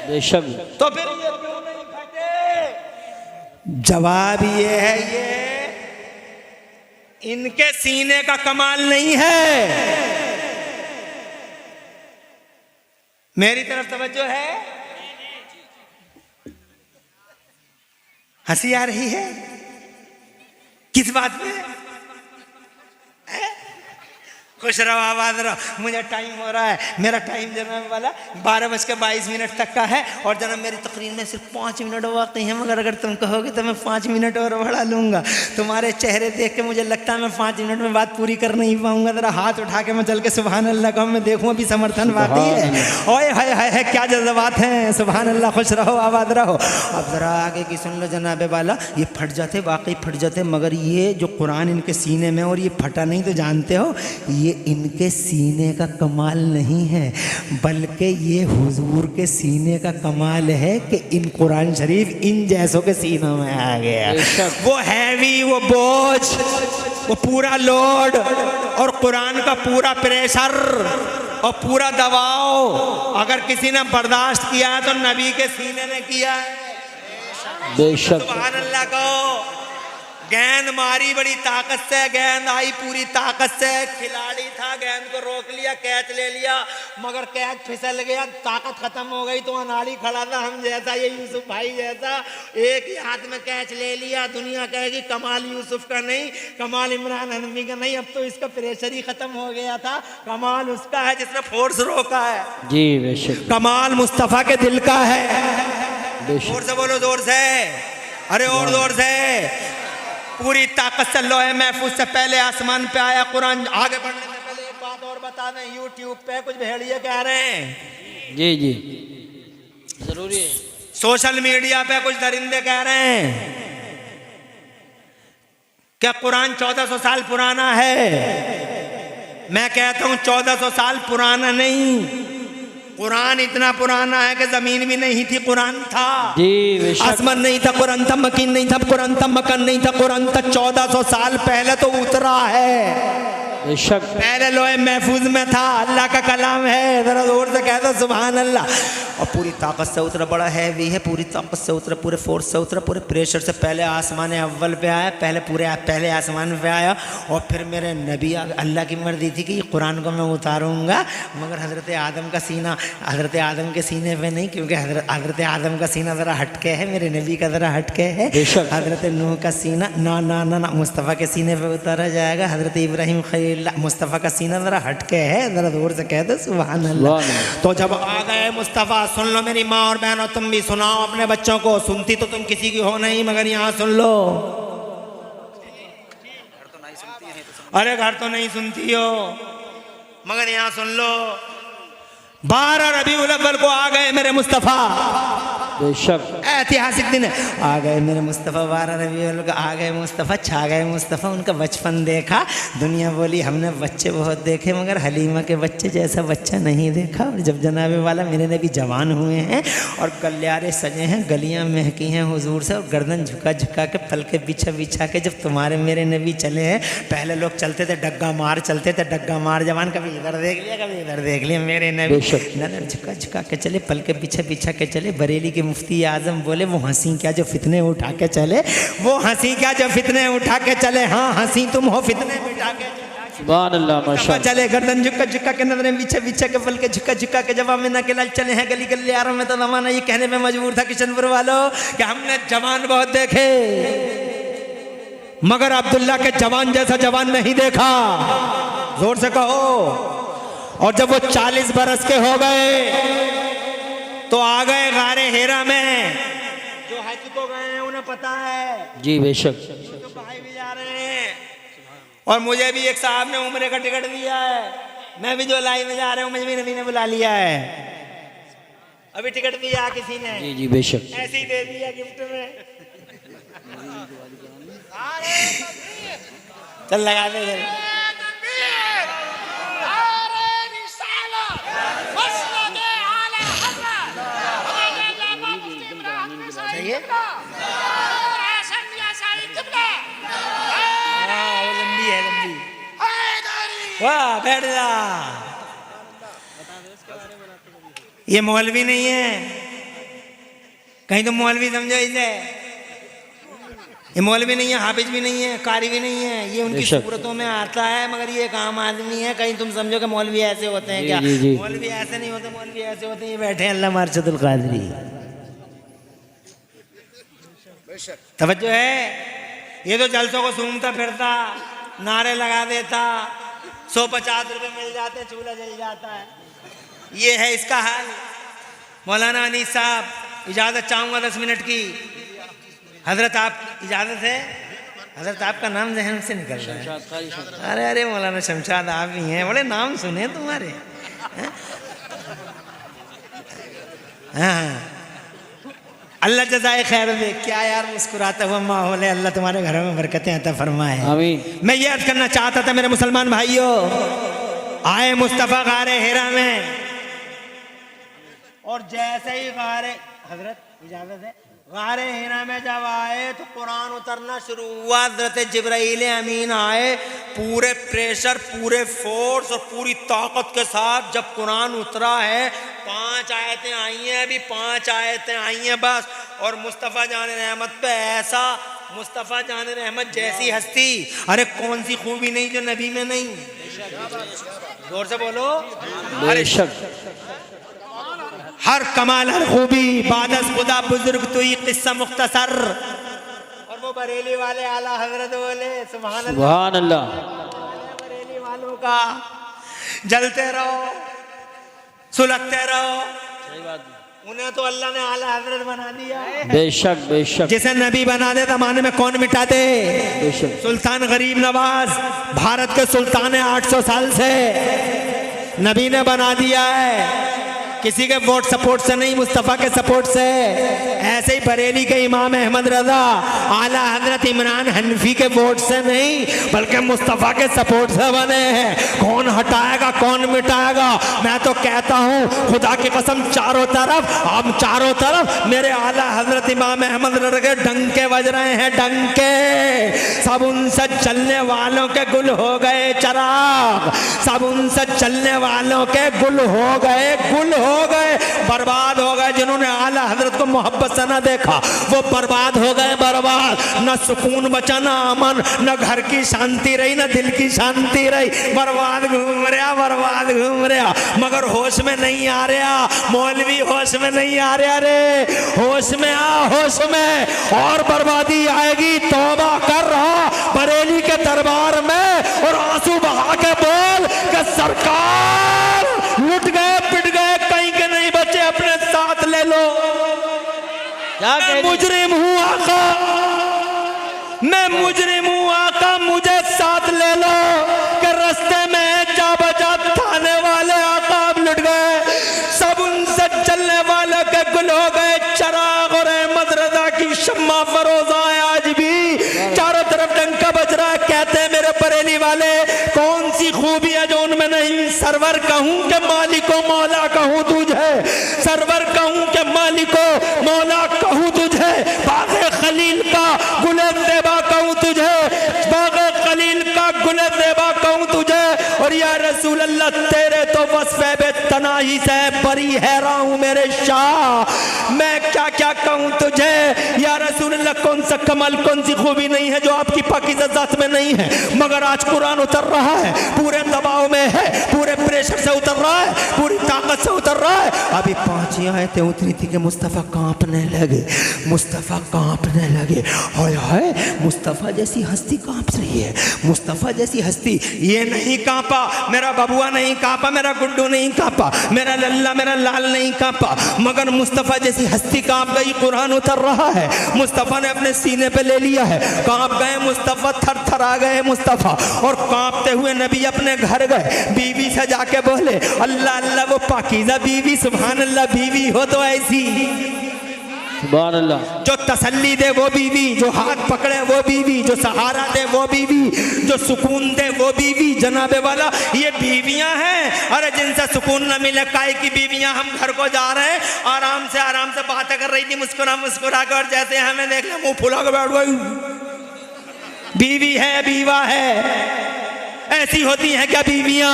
बेशक, तो फिर ये क्यों नहीं फटे? जवाब ये है, ये इनके सीने का कमाल नहीं है। मेरी तरफ तवज्जो है? हंसी आ रही है किस बात पे? खुश रहो आबाद रहो। मुझे टाइम हो रहा है, मेरा टाइम जनाब वाला 12:22 तक का है और जनाब मेरी तकरीर में सिर्फ 5 मिनट बाकी हैं, मगर अगर तुम कहोगे तो मैं 5 मिनट और बढ़ा लूँगा। तुम्हारे चेहरे देख के मुझे लगता है मैं 5 मिनट में बात पूरी कर नहीं पाऊँगा। ज़रा हाथ उठा के मैं चल के सुभान अल्लाह कहूँ, मैं देखूँ अभी समर्थन बाकी है। ओए हाय हाय है, क्या जज्बात हैं, सुभान अल्लाह। खुश रहो आबाद रहो। अब ज़रा आगे की सुन लो जनाब वाला, ये फट जाते वाकई फट जाते, मगर ये जो कुरान इनके सीने में और ये फटा नहीं तो जानते हो ये इनके सीने का कमाल नहीं है, बल्कि ये हुजूर के सीने का कमाल है कि इन कुरान शरीफ इन जैसों के सीनों में आ गया। वो हैवी, वो बोझ, वो पूरा लोड और कुरान का पूरा प्रेशर और पूरा दबाव अगर किसी ने बर्दाश्त किया है तो नबी के सीने ने किया है। बेशक सुभान अल्लाह को। गेंद मारी बड़ी ताकत से, गेंद आई पूरी ताकत से, खिलाड़ी था गेंद को रोक लिया, कैच ले लिया, मगर कैच फिसल गया, ताकत खत्म हो गई। तो अनाड़ी खड़ा था हम जैसा, ये यूसुफ भाई जैसा, एक ही हाथ में कैच ले लिया। दुनिया कहेगी कमाल यूसुफ का नहीं, कमाल इमरान हनफी का नहीं, अब तो इसका प्रेशर ही खत्म हो गया था। कमाल उसका है जिसने फोर्स रोका है जी, बेशक कमाल मुस्तफ़ा के दिल का है। बेशक जोर से बोलो, जोर से, अरे और जोर से। पूरी ताकत से लोहे महफूज से पहले आसमान पे आया कुरान। आगे बढ़ने से पहले एक बात और बता दें, यूट्यूब पे कुछ भेड़िए कह रहे हैं, जी जी जरूरी है। सोशल मीडिया पे कुछ दरिंदे कह रहे हैं क्या कुरान 1400 साल पुराना है। मैं कहता हूं 1400 साल पुराना नहीं, कुरान इतना पुराना है कि जमीन भी नहीं थी, कुरान था। जी आसमान नहीं था, कुरान था। मकीन नहीं था, कुरान था। मकान नहीं था, कुरान था। 1400 साल पहले तो उतरा है, बेशक पहले लोहे महफूज में था, अल्लाह का कलाम है। जरा जोर से कह दो सुभान अल्लाह। और पूरी ताकत से उतरा, बड़ा हैवी है, पूरी ताकत से उतरा, पूरे फोर्स से उतरा, पूरे प्रेशर से। पहले आसमान अव्वल पे आया, पहले आसमान पे आया और फिर मेरे नबी, अल्लाह की मर्जी थी कि कुरान को मैं उतारूंगा, मगर हज़रत आदम का सीना हज़रत आदम के सीने पे नहीं, क्योंकि हज़रत आदम का सीना ज़रा हटके है, मेरे नबी का ज़रा हटके है। हज़रत नूह का सीना ना ना ना ना मुस्तफ़ा के सीने पे उतारा जाएगा। हज़रत इब्राहिम मुस्तफ़ा का सीना ज़रा हटके है, ज़रा दूर से कह दो सुभान अल्लाह। तो जब आ गए मुस्तफ़ा, सुन लो मेरी माँ और बहनों, तुम भी सुनाओ अपने बच्चों को। सुनती तो तुम किसी की हो नहीं, मगर यहाँ सुन लो। अरे घर तो नहीं सुनती हो, मगर यहाँ सुन लो। 12 रबीउल अव्वल को आ गए मेरे मुस्तफ़ा, बेशक ऐतिहासिक दिन है। आ गए मेरे मुस्तफ़ा, 12 रबीउल को आ गए मुस्तफ़ा, छा गए मुस्तफ़ा। उनका बचपन देखा, दुनिया बोली हमने बच्चे बहुत देखे, मगर हलीमा के बच्चे जैसा बच्चा नहीं देखा। और जब जनाबे वाला मेरे नबी जवान हुए हैं और गलियारे सजे हैं, गलियां महकी हैं हुजूर से, और गर्दन झुका झुका के, पलके बिछा बिछा के जब तुम्हारे मेरे नबी चले हैं। पहले लोग चलते थे डग्गा मार, चलते थे डग्गा मार जवान, कभी इधर देख लिया कभी इधर देख लिया। मेरे नबी नजर झुका झुका के चले, पलके बिछा बिछा के चले। बरेली के मुफ्ती आजम बोले वो हंसी क्या जो फितने उठा के चले, वो हंसी क्या जो फितने उठा के चले। हाँ हंसी तुम हो, फितने बिठा के सुभान अल्लाह माशाअल्लाह। चले गर्दन झुका झुका के, नजरें बिछा बिछा के, पलके झुका झुका के। जब में नकेलाल चले हैं गली गलियारों में, तो जमाना ये कहने में मजबूर था किशनपुर वालों कि हमने जवान बहुत देखे, मगर अब्दुल्ला के जवान जैसा जवान नहीं देखा। जोर से कहो। और जब वो 40 बरस के हो गए तो आ गए गारे हेरा में। जो हज को गए हैं उन्हें पता है जी, बेशक तो भाई भी जा रहे हैं। और मुझे भी एक साहब ने उम्रे का टिकट दिया है, मैं भी जो लाई में जा रहा हूँ, मुझे भी नबी ने बुला लिया है। अभी टिकट दिया किसी ने, जी जी बेशक, ऐसे ही दे दिया गिफ्ट में। चल लगा दे। लंबी है, लंबी। वाह बैठ जा। ये मौलवी नहीं है, कहीं तो मौलवी समझो इसे। ये मौलवी नहीं है, हाफिज भी नहीं है, कारी भी नहीं है। ये उनकी सूरतों में आता है, मगर ये एक आम आदमी है। कहीं तुम समझो कि मौलवी ऐसे होते हैं क्या? मौलवी ऐसे नहीं होते, मौलवी ऐसे होते हैं। ये बैठे हैं अल्लामा अरशदुल कादरी। तवज्जो है। ये तो जलसों को सूंघता फिरता, नारे लगा देता, 150 रुपए मिल जाते हैं, चूल्हा जल जाता है। ये है इसका हाल। मौलाना अनीस साहब इजाज़त चाहूँगा 10 मिनट की। हजरत आप इजाज़त है? हजरत आपका नाम जहन से निकल रहा है। अरे अरे मौलाना शमशाद आप ही हैं, बड़े नाम सुने तुम्हारे। हाँ अल्लाह जज़ाए खैर दे। क्या यार मुस्कुराता हुआ माहौल है। अल्लाह तुम्हारे घरों में बरकतें अता फरमाए। आमीन। मैं ये अर्ज करना चाहता था मेरे मुसलमान भाइयों, आए मुस्तफ़ा गारे हिरा में और जैसे ही गारे हजरत इजाजत है, गारे हिरा में जब आए तो कुरान उतरना शुरू हुआ। हजरत जिब्राइल अमीन आए, पूरे प्रेशर, पूरे फोर्स और पूरी ताकत के साथ जब कुरान उतरा है। 5 आयतें आई हैं, अभी 5 आयतें आई हैं बस। और मुस्तफ़ा जान रहमत पे ऐसा, मुस्तफ़ा जान रहमत जैसी हस्ती, अरे कौन सी खूबी नहीं जो नबी में नहीं। जोर से बोलो। हर कमाल हर खूबी बादस खुदा बुजुर्ग तो ये किस्सा मुख्तसर। और वो बरेली वाले आला हजरत बोले सुभान अल्लाह, सुभान अल्लाह। बरेली वालों का जलते रहो, सुलगते रहो। सही बात। उन्हें तो अल्लाह ने आला हजरत बना दिया। बेशक बेशक। जिसे नबी बना दे जमाने में कौन मिटा दे। बेशक। सुल्तान गरीब नवाज भारत के सुल्तान है 800 साल से, नबी ने बना दिया है। किसी के वोट सपोर्ट से नहीं, मुस्तफ़ा के सपोर्ट से। ऐसे ही बरेली के इमाम अहमद रजा आला हजरत इमरान हनफी के वोट से नहीं, बल्कि मुस्तफ़ा के सपोर्ट से बने हैं। कौन हटाएगा कौन मिटाएगा। मैं तो कहता हूँ खुदा की कसम, चारों तरफ, अब चारों तरफ मेरे आला हजरत इमाम अहमद रजा के डंके बज रहे हैं, डंके। सब उनसे चलने वालों के गुल हो गए चराग, सब उनसे चलने वालों के गुल हो गए, गुल हो गए, बर्बाद हो गए। जिन्होंने आला हजरत को मोहब्बत से न देखा वो बर्बाद हो गए, बर्बाद। न सुकून बचा, न अमन, न घर की शांति रही, न दिल की शांति रही। बर्बाद घूम रहा, बर्बाद घूम रहा, मगर होश में नहीं आ रहा। मौलवी होश में नहीं आ रहा रे, होश में आ, होश में। और बर्बादी आएगी, तौबा कर रहा बरेली के दरबार में और आंसू बहा के बोल कि सरकार लुट गए, पिट गए, कहीं के नहीं बचे, अपने साथ ले लो। मैं मुजरिम हूँ आका, मैं मुजरिम हूँ आका, मुझे साथ ले लो। कि रास्ते में जा बजा थाने वाले आका अब लुट गए, सब उनसे चलने वाले के गुल हो गए चराग। और अहमद रजा की शम्मा फरोजा है आज भी, चारों तरफ डंका बज रहा है। कहते हैं मेरे बरेली वाले, कौन सी खूबी है जो उनमें नहीं। सरवर कहूँ के मालिको मौला कहूँ तुझे, सरवर कहूँ के मालिको मौला कहूँ तुझे। बाग़े खलील का गुले ज़ेबा कहूँ तुझे, बाग़े खलील का गुले ज़ेबा कहूँ तुझे। और या रसूल अल्लाह तेरे तो वस्फ़े बेतनाही से बरी हैरान हूँ मेरे शाह, मैं क्या क्या कहूँ तुझे। या रसूल अल्लाह कौन सा कमाल, कौन सी खूबी नहीं है जो आपकी पाकीज़ा ज़ात में नहीं है। मगर आज कुरान उतर रहा है, पूरे दबाव में है, पूरे प्रेशर से उतर रहा है, पूरी ताकत से उतर रहा है। अभी 5 आयतें उतरी थी कि मुस्तफ़ा कांपने लगे, मुस्तफ़ा कांपने लगे। हाय हाय, मुस्तफ़ा जैसी हस्ती कांप रही है, मुस्तफ़ा जैसी हस्ती। ये नहीं कांपा, मेरा बबुआ नहीं कांपा, मेरा गुड्डू नहीं कांपा, मेरा लल्ला मेरा लाल नहीं कांपा, मगर मुस्तफ़ा जैसी हस्ती कांप गई। कुरान उतर रहा है, मुस्तफ़ा ने अपने सीने पे ले लिया है, कांप गए मुस्तफ़ा, थर थर आ गए मुस्तफ़ा। और कांपते हुए नबी अपने घर गए, बीवी से जाके बोले अल्लाह अल्लाह वो पाकीज़ा बीवी, सुभान अल्लाह बीवी हो तो ऐसी, सुभान अल्लाह। जो तसल्ली दे वो बीवी, जो हाथ पकड़े वो बीवी, जो सहारा दे वो बीवी, जो सुकून दे वो बीवी। जनाबे वाला ये बीवियां हैं, अरे जिनसे सुकून न मिले काय की बीवियां। हम घर को जा रहे हैं, आराम से बातें कर रही थी, मुस्कुरा मुस्कुरा कर, जैसे हमें देख ले मुंह फुला के बैठ गई। बीवी है, बीवा है, ऐसी होती हैं क्या बीवियां।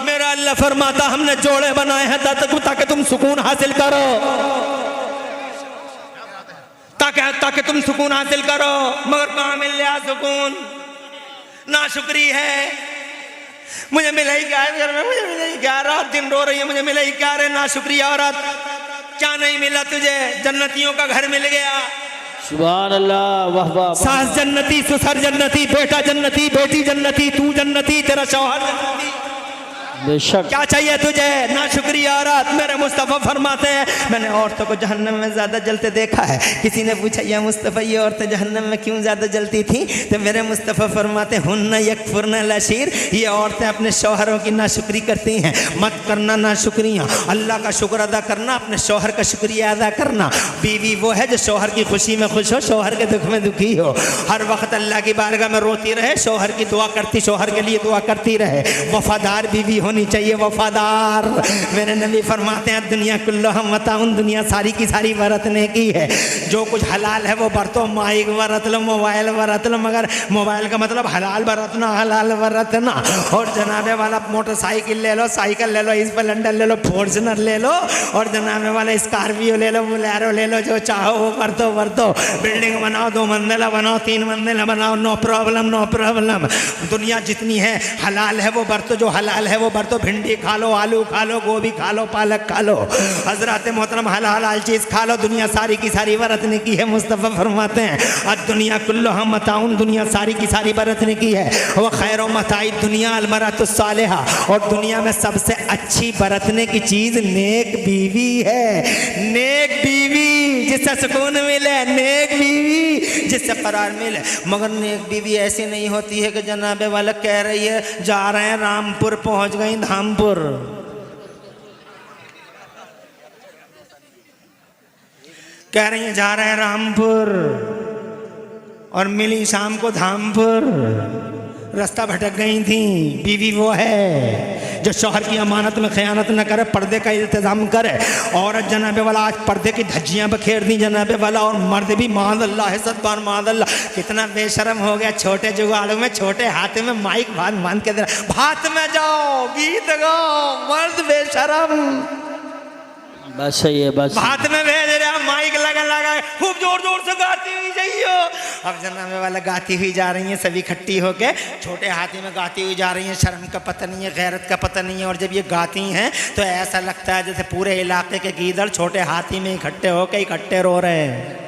मेरा अल्लाह फरमाता हमने जोड़े बनाए हैं ताकि तुम सुकून हासिल करो, ताकि तुम सुकून हासिल करो। मगर कहाँ मिल रहा सुकून, ना शुक्री है। मुझे मिला ही क्या है घर में, मुझे मिला ही क्या, रात दिन रो रही है, मुझे मिला ही क्या रे। ना शुक्रिया औरत, क्या नहीं मिला तुझे। जन्नतियों का घर मिल गया, सुभान अल्लाह वाह वाह वाह। सास जन्नती, ससुर जन्नती, बेटा जन्नती, बेटी जन्नती, तू जन्नती, तेरा शौहर जन्नती। बेशक। क्या चाहिए तुझे? ना शुक्रिया औरत। मेरे मुस्तफ़ा फरमाते हैं मैंने औरतों को जहन्नम में ज़्यादा जलते देखा है। किसी ने पूछा या मुस्तफ़ा ये औरतें जहन्नम में क्यों ज़्यादा जलती थी? तो मेरे मुस्तफ़ा फरमाते हुन्ना यकफुरना लशीर, ये औरतें अपने शौहरों की नाशुक्री करती हैं। मत करना नाशुक्रियाँ, अल्लाह का शुक्र अदा करना, अपने शौहर का शुक्रिया अदा करना। बीवी वो है जो शौहर की खुशी में खुश हो, शौहर के दुख में दुखी हो, हर वक्त अल्लाह की बारगाह में रोती रहे, शौहर की दुआ करती, शौहर के लिए दुआ करती रहे। वफादार बीवी होनी चाहिए, वफादार। मेरे नबी फरमाते हैं दुनिया कुल्लो हम मताउन, दुनिया सारी की सारी बरतने की है। जो कुछ हलाल है वो बरतो, माइक बरत लो, मोबाइल बरत लो, मगर मोबाइल का मतलब हलाल बरतना, हलाल बरतना। और जनाबे वाला मोटरसाइकिल ले लो, साइकिल ले लो, स्प्लेंडर ले लो, फॉर्च्यूनर ले लो, और जनाबे वाला स्कॉर्पियो ले लो, बोलेरो ले लो, जो चाहो वो बरतो बरतो। बिल्डिंग बनाओ, 2 मंजिला बनाओ, 3 मंजिला बनाओ, नो प्रॉब्लम नो प्रॉब्लम। दुनिया जितनी है हलाल है वो बरतो, जो हलाल है वो बरतो। भिंडी खा लो, आलू खा लो, गोभी खा लो, पालक खा लो, हजरत मोहतरम हलाल चीज़ खा लो। दुनिया सारी की सारी बरतने की है। मुस्तफ़ा फरमाते हैं अब दुनिया कुल्लो हम मताउन, दुनिया सारी की सारी बरतने की है। वह खैर मताई दुनिया अलमरातुस सालिहा, और दुनिया में सबसे अच्छी बरतने की चीज़ नेक बीवी है। नेक बीवी जिससे सुकून मिले, नेक बीवी जिससे करार मिले। मगर नेक बीवी ऐसी नहीं होती है कि जनाबे वाला कह रही है जा रहे हैं रामपुर, पहुंच गई धामपुर। कह रही है जा रहे हैं रामपुर और मिली शाम को धामपुर, रास्ता भटक गई थी। बीवी वो है जो शौहर की अमानत में खयानत न करे, पर्दे का इंतज़ाम करे। औरत जनाबे वाला आज पर्दे की धज्जियाँ बखेर दी जनाबे वाला, और मर्द भी माज़अल्लाह है, सदबार माज़अल्लाह। कितना बेशरम हो गया, छोटे जुगाड़ों में, छोटे हाथ में माइक बांध के दे रहा, भात में जाओ गीत गाओ, मर्द बेशरम। बस सही है, बस भात में भेज रहा, माइक लगा खूब जोर जोर से गाती हुई जाइयो। अब जनाबे वाला गाती हुई जा रही है, सभी इकट्ठी होके छोटे हाथी में गाती हुई जा रही है। शर्म का पता नहीं है, गैरत का पता नहीं है। और जब ये गाती हैं तो ऐसा लगता है जैसे पूरे इलाके के गीदड़ छोटे हाथी में इकट्ठे होके इकट्ठे रो रहे हैं।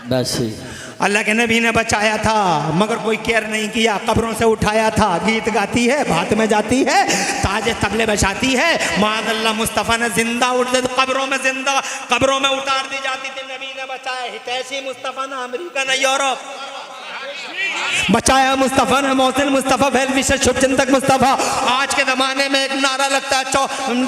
बस सही। अल्लाह के नबी ने बचाया था मगर कोई केयर नहीं किया, कब्रों से उठाया था। गीत गाती है, भात में जाती है, ताजे तबले बजाती है। माज़अल्लाह मुस्तफ़ा ने जिंदा उठ दे, कब्रों में जिंदा, कब्रों में उतार दी जाती थी, नबी ने बचाया। हितैषी मुस्तफ़ा ना अमेरिका ना यूरोप, बचाया मुस्तफ़ा ने। मोहसिन मुस्तफ़ा, वेल विशेष शुभचिंतक मुस्तफ़ा। आज के ज़माने में एक नारा लगता है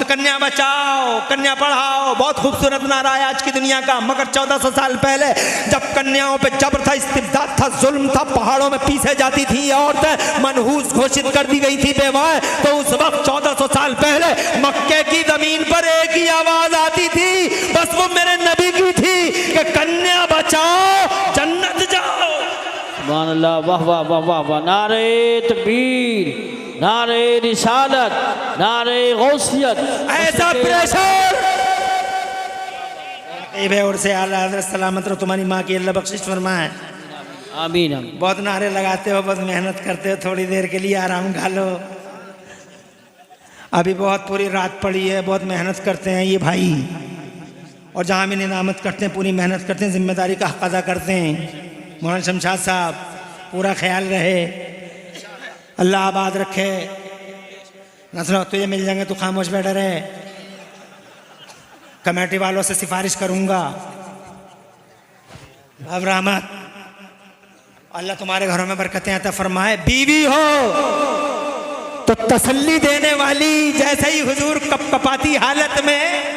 कन्या बचाओ कन्या पढ़ाओ, बहुत खूबसूरत नारा है आज की दुनिया का। मगर 1400 साल पहले जब कन्याओं पे जबर था, इस्तिबदाद था, जुल्म था, पहाड़ों में पीछे जाती थी औरतें, मनहूस घोषित कर दी गई थी बेवाएं, तो उस वक्त 1400 साल पहले मक्के की ज़मीन पर एक ही आवाज़ आती थी, बस वो मेरे नबी की थी कि कन्या बचाओ जन्नत जाओ। सुभान अल्लाह, वाह वाह वाह वाह वाह। नारे तकबीर, नारे रिसालत, नारे गौसियत। ऐसा प्रेशर और से आला हज़रत सलामत रहो, तुम्हारी माँ की अल्लाह बख्शिश फरमाए। आमीन आमीन। बहुत नारे लगाते हो, बस मेहनत करते हो, थोड़ी देर के लिए आराम खा लो। अभी बहुत पूरी रात पड़ी है, बहुत मेहनत करते हैं ये भाई, और जहाँ भी नियामत करते हैं पूरी मेहनत करते हैं, जिम्मेदारी का हक अदा करते हैं। मौलाना शमशाद साहब पूरा ख्याल रहे, अल्लाह आबाद रखे। नसर तुझे मिल जाएंगे तो खामोश बैठा रहे। कमेटी वालों से सिफारिश करूंगा, अब रहमत अल्लाह तुम्हारे घरों में बरकतें अता फरमाए। बीवी हो तो तसल्ली देने वाली, जैसे ही हुजूर कपाती हालत में,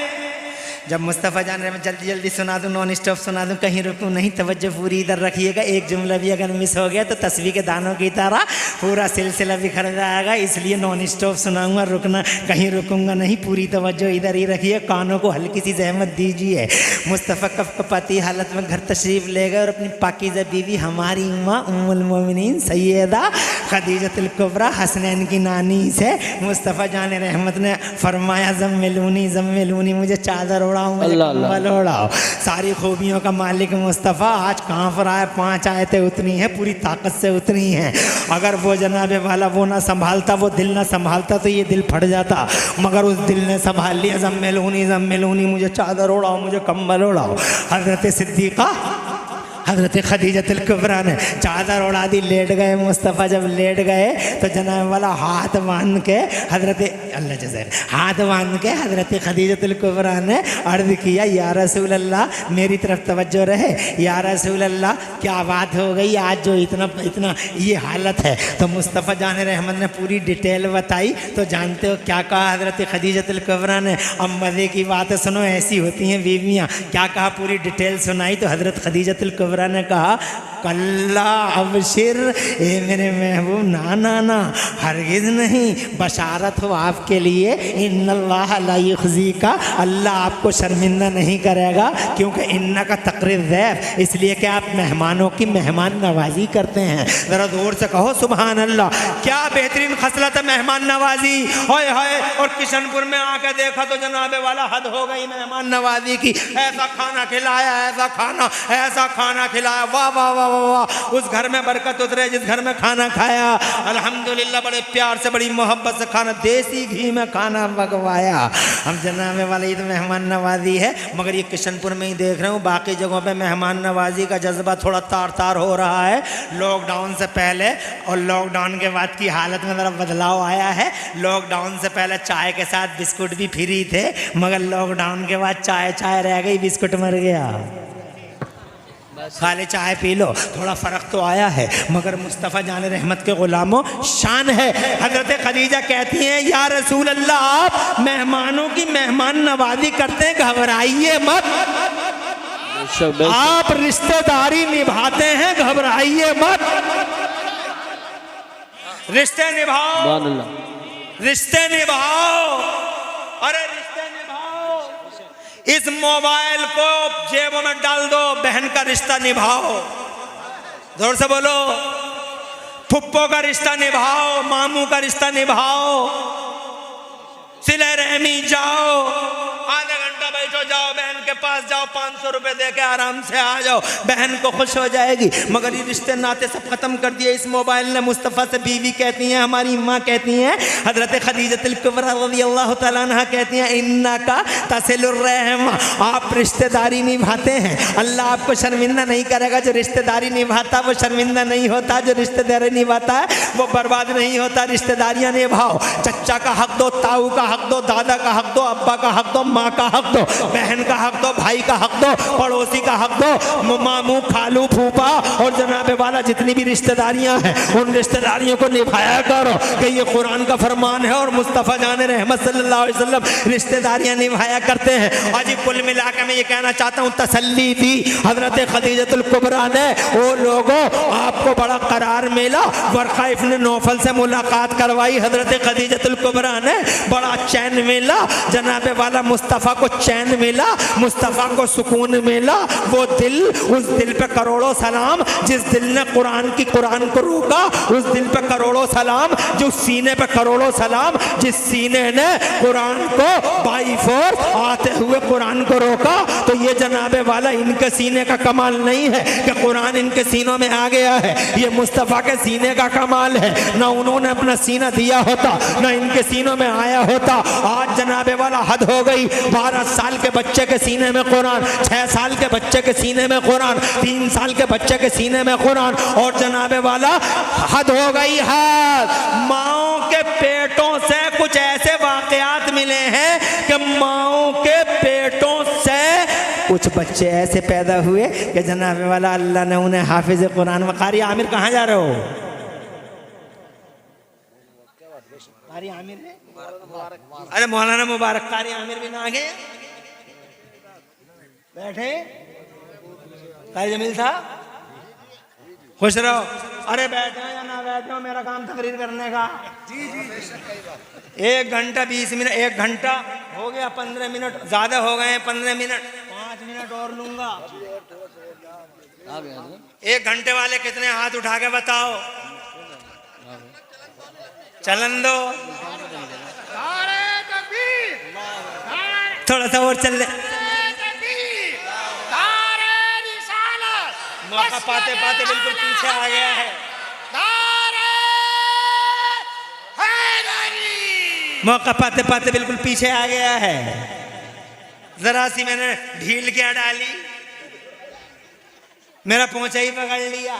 जब मुस्तफ़ा जान रहे मैं जल्दी जल्दी सुना दूँ, नॉन स्टॉप सुना दूँ, कहीं रुकूँ नहीं, तवज्जो पूरी इधर रखिएगा। एक जुमला भी अगर मिस हो गया तो तस्बीह के दानों की तरह पूरा सिलसिला बिखर जाएगा, इसलिए नॉन स्टॉप सुनाऊँगा, रुकना कहीं रुकूँगा नहीं, पूरी तवज्जो इधर ही रखिए, कानों को हल्की सी जहमत दीजिए। मुस्तफ़ा कपाती हालत में घर तशरीफ़ ले गए और अपनी पाकीज़ा बीवी हमारी माँ उम्मुल मोमिनीन सैयदा खदीजतुल कुबरा हसनैन की नानी से मुस्तफ़ा जान रहमत ने फरमाया ज़म्मिलूनी, मुझे चादर ओढ़ाओ, मुझे कंबल ओढ़ाओ। सारी खूबियों का मालिक मुस्तफ़ा आज कहाँ पर आए, 5 आयतें उतनी हैं, पूरी ताकत से उतनी हैं। अगर वो जनाबे वाला वो ना संभालता, वो दिल ना संभालता तो ये दिल फट जाता, मगर उस दिल ने संभाल लिया। ज़म्मिलूनी, मुझे चादर ओढ़ाओ, मुझे कंबल ओढ़ाओ। हज़रत सिद्दीक़ा हज़रत खदीजतुल कुबरा ने चादर उड़ा दी, लेट गए मुस्तफ़ा। जब लेट गए तो जनाब वाला हाथ बांध के हज़रत अल्लाह जज़ैर हाथ बांध के हज़रत खदीजतुल कुबरा ने अर्ज़ किया, या रसूल अल्लाह मेरी तरफ तवज्जो रहे, या रसूल अल्लाह क्या बात हो गई आज जो इतना इतना ये हालत है। तो मुस्तफ़ा जान रहमत ने पूरी डिटेल बताई। तो जानते हो क्या कहा हज़रत खदीजतुल कुबरा ने? अब मज़े की बात सुनो, ऐसी होती हैं बीवियाँ। क्या कहा? पूरी डिटेल सुनाई। तो हज़रत खदीजतुल कुबरा ने कहा, कल्ला अबशिर, ए मेरे महबूब, ना ना ना, हरगिज़ नहीं, बशारत हो आपके लिए, इन्नल्लाह ला युख़ज़ीका, अल्लाह आपको शर्मिंदा नहीं करेगा, क्योंकि इन्ना का तक़रीर ज़ैफ़, इसलिए कि आप मेहमानों की मेहमान नवाजी करते हैं। ज़रा ज़ोर से कहो सुबहान अल्लाह। क्या बेहतरीन खसलत है मेहमान नवाजी। हाय हाय। और किशनपुर में आके देखा तो जनाबे वाला हद हो गई मेहमान नवाजी की। ऐसा खाना खिलाया, ऐसा खाना खिलाया, वाह वाह वाह वाह। उस घर में बरकत उतरे जिस घर में खाना खाया। अल्हम्दुलिल्लाह, बड़े प्यार से बड़ी मोहब्बत से खाना, देसी घी में खाना पकवाया। हम जनाबे वाले तो मेहमान नवाजी है, मगर ये किशनपुर में ही देख रहे हूँ, बाकी जगहों पे मेहमान नवाजी का जज्बा थोड़ा तार तार हो रहा है। लॉकडाउन से पहले और लॉकडाउन के बाद की हालत में ज़रा बदलाव आया है। लॉकडाउन से पहले चाय के साथ बिस्कुट भी फ्री थे, मगर लॉकडाउन के बाद चाय चाय रह गई, बिस्कुट मर गया। खाली चाय पी लो, थोड़ा फ़र्क तो आया है, मगर मुस्तफ़ा जान रहमत के ग़ुलामों शान है। हज़रत खदीजा कहती हैं, या रसूल अल्लाह आप मेहमानों की मेहमान नवाजी करते हैं, घबराइए मत, आप रिश्तेदारी निभाते हैं, घबराइए मत, रिश्ते निभाओ, रिश्ते निभाओ, अरे रिश्ते निभाओ। इस मोबाइल को जेबों में डाल दो, बहन का रिश्ता निभाओ, जोर से बोलो, फुप्पो का रिश्ता निभाओ, मामू का रिश्ता निभाओ, सिले रहमी जाओ, आधा घंटा बैठो, जाओ बहन के पास जाओ, 500 रुपए दे के आराम से आ जाओ, बहन को खुश हो जाएगी। मगर ये रिश्ते नाते सब खत्म कर दिए इस मोबाइल ने। मुस्तफ़ा से बीवी कहती हैं, हमारी माँ कहती हैं, हज़रत खदीजतुल कुबरा रज़ियल्लाहु तआला अन्हा कहती हैं, इन्नका तसिलुर रहम, आप रिश्तेदारी निभाते हैं, अल्लाह आपको शर्मिंदा नहीं करेगा। जो रिश्तेदारी निभाता वो शर्मिंदा नहीं होता, जो रिश्तेदारी निभाता है वो बर्बाद नहीं होता। रिश्तेदारियाँ निभाओ, चच्चा का हक दो, ताऊ का हक दो, दादा का हक दो, अब्बा का हक दो, माँ का हक दो, बहन का हक दो, भाई का हक दो, पड़ोसी का हक दो, मामू खालू फूफा और जनाबे वाला जितनी भी रिश्तेदारियां हैं उन रिश्तेदारियों को निभाया करो, कि ये कुरान का फरमान है और मुस्तफ़ा जान रहमत सल्लल्लाहु अलैहि वसल्लम रिश्तेदारियां निभाया करते हैं। आज कुल मिला के मैं ये कहना चाहता हूँ, तसल्ली दी हज़रत खदीजतुल कुबरा ने, ओ लोगों आपको बड़ा करार मिला। वर्क़ा इब्न नौफल से मुलाकात करवाई हज़रत खदीजतुल कुबरा ने, बड़ा चैन मिला, जनाबे वाला मुस्तफ़ा को चैन मिला, मुस्तफ़ा को सुकून मिला। वो दिल, उस दिल पे करोड़ों सलाम जिस दिल ने कुरान को रोका, उस दिल पे करोड़ों सलाम, जो सीने पे करोड़ों सलाम जिस सीने ने कुरान को बाई फोर्स आते हुए कुरान को रोका। तो ये जनाबे वाला इनके सीने का कमाल नहीं है कि कुरान इनके सीनों में आ गया है, ये मुस्तफ़ा के सीने का कमाल है। ना उन्होंने अपना सीना दिया होता, ना इनके सीनों में आया होता। आज जनाबे वाला हद हो गई, 12 साल के बच्चे के सीने में कुरान, 6 साल के बच्चे के सीने में कुरान, 3 साल के बच्चे के सीने में कुरान, और जनाबे वाला हद हो गई है। माओं के पेटों से कुछ ऐसे वाकयात मिले हैं कि माओं के पेटों से कुछ बच्चे ऐसे पैदा हुए कि जनाबे वाला अल्लाह ने उन्हें हाफिज कुरान में। कारी आमिर कहाँ जा रहे हो? कारी आमिर है? अरे मौलाना मुबारक कारी आमिर भी ना आ गए, बैठे कारी जमील साहब, खुश रहो। अरे बैठे हो या ना बैठे हो, मेरा काम तकरीर करने का। 1 घंटा 20 मिनट, 1 घंटा हो गया, 15 मिनट ज्यादा हो गए, 15 मिनट, 5 मिनट और लूंगा। 1 घंटे वाले कितने हाथ उठा के बताओ, चलन दो, थोड़ा सा और चल ले। मौका पाते पाते बिल्कुल पीछे आ गया है, मौका पाते पाते बिल्कुल पीछे आ गया है। जरा सी मैंने ढील क्या डाली, मेरा पोंछा ही पकड़ लिया,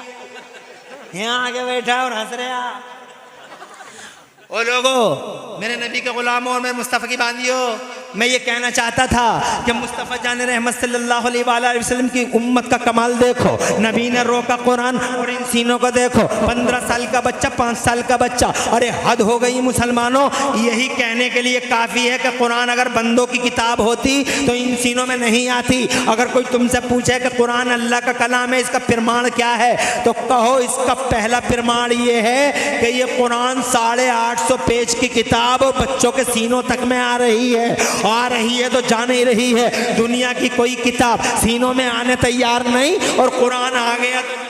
यहाँ आके बैठा और हंस रहा। ओ लोगो, मेरे नबी के गुलामों और मेरे मुस्तफ़ा की बांदियों, मैं ये कहना चाहता था कि मुस्तफ़ा जान रहमत सल्लल्लाहु अलैहि वसल्लम की उम्मत का कमाल देखो। नबी ने रोका कुरान और इन सीनों को देखो। 15 साल का बच्चा, 5 साल का बच्चा, अरे हद हो गई मुसलमानों। यही कहने के लिए काफ़ी है कि कुरान अगर बंदों की किताब होती तो इन सीनों में नहीं आती। अगर कोई तुमसे पूछे कि कुरान अल्लाह का कलाम है, इसका प्रमाण क्या है, तो कहो इसका पहला प्रमाण ये है कि ये कुरान 850 पेज की किताब बच्चों के सीनों तक में आ रही है तो जा नहीं रही है। दुनिया की कोई किताब सीनों में आने तैयार नहीं, और कुरान आ गया तो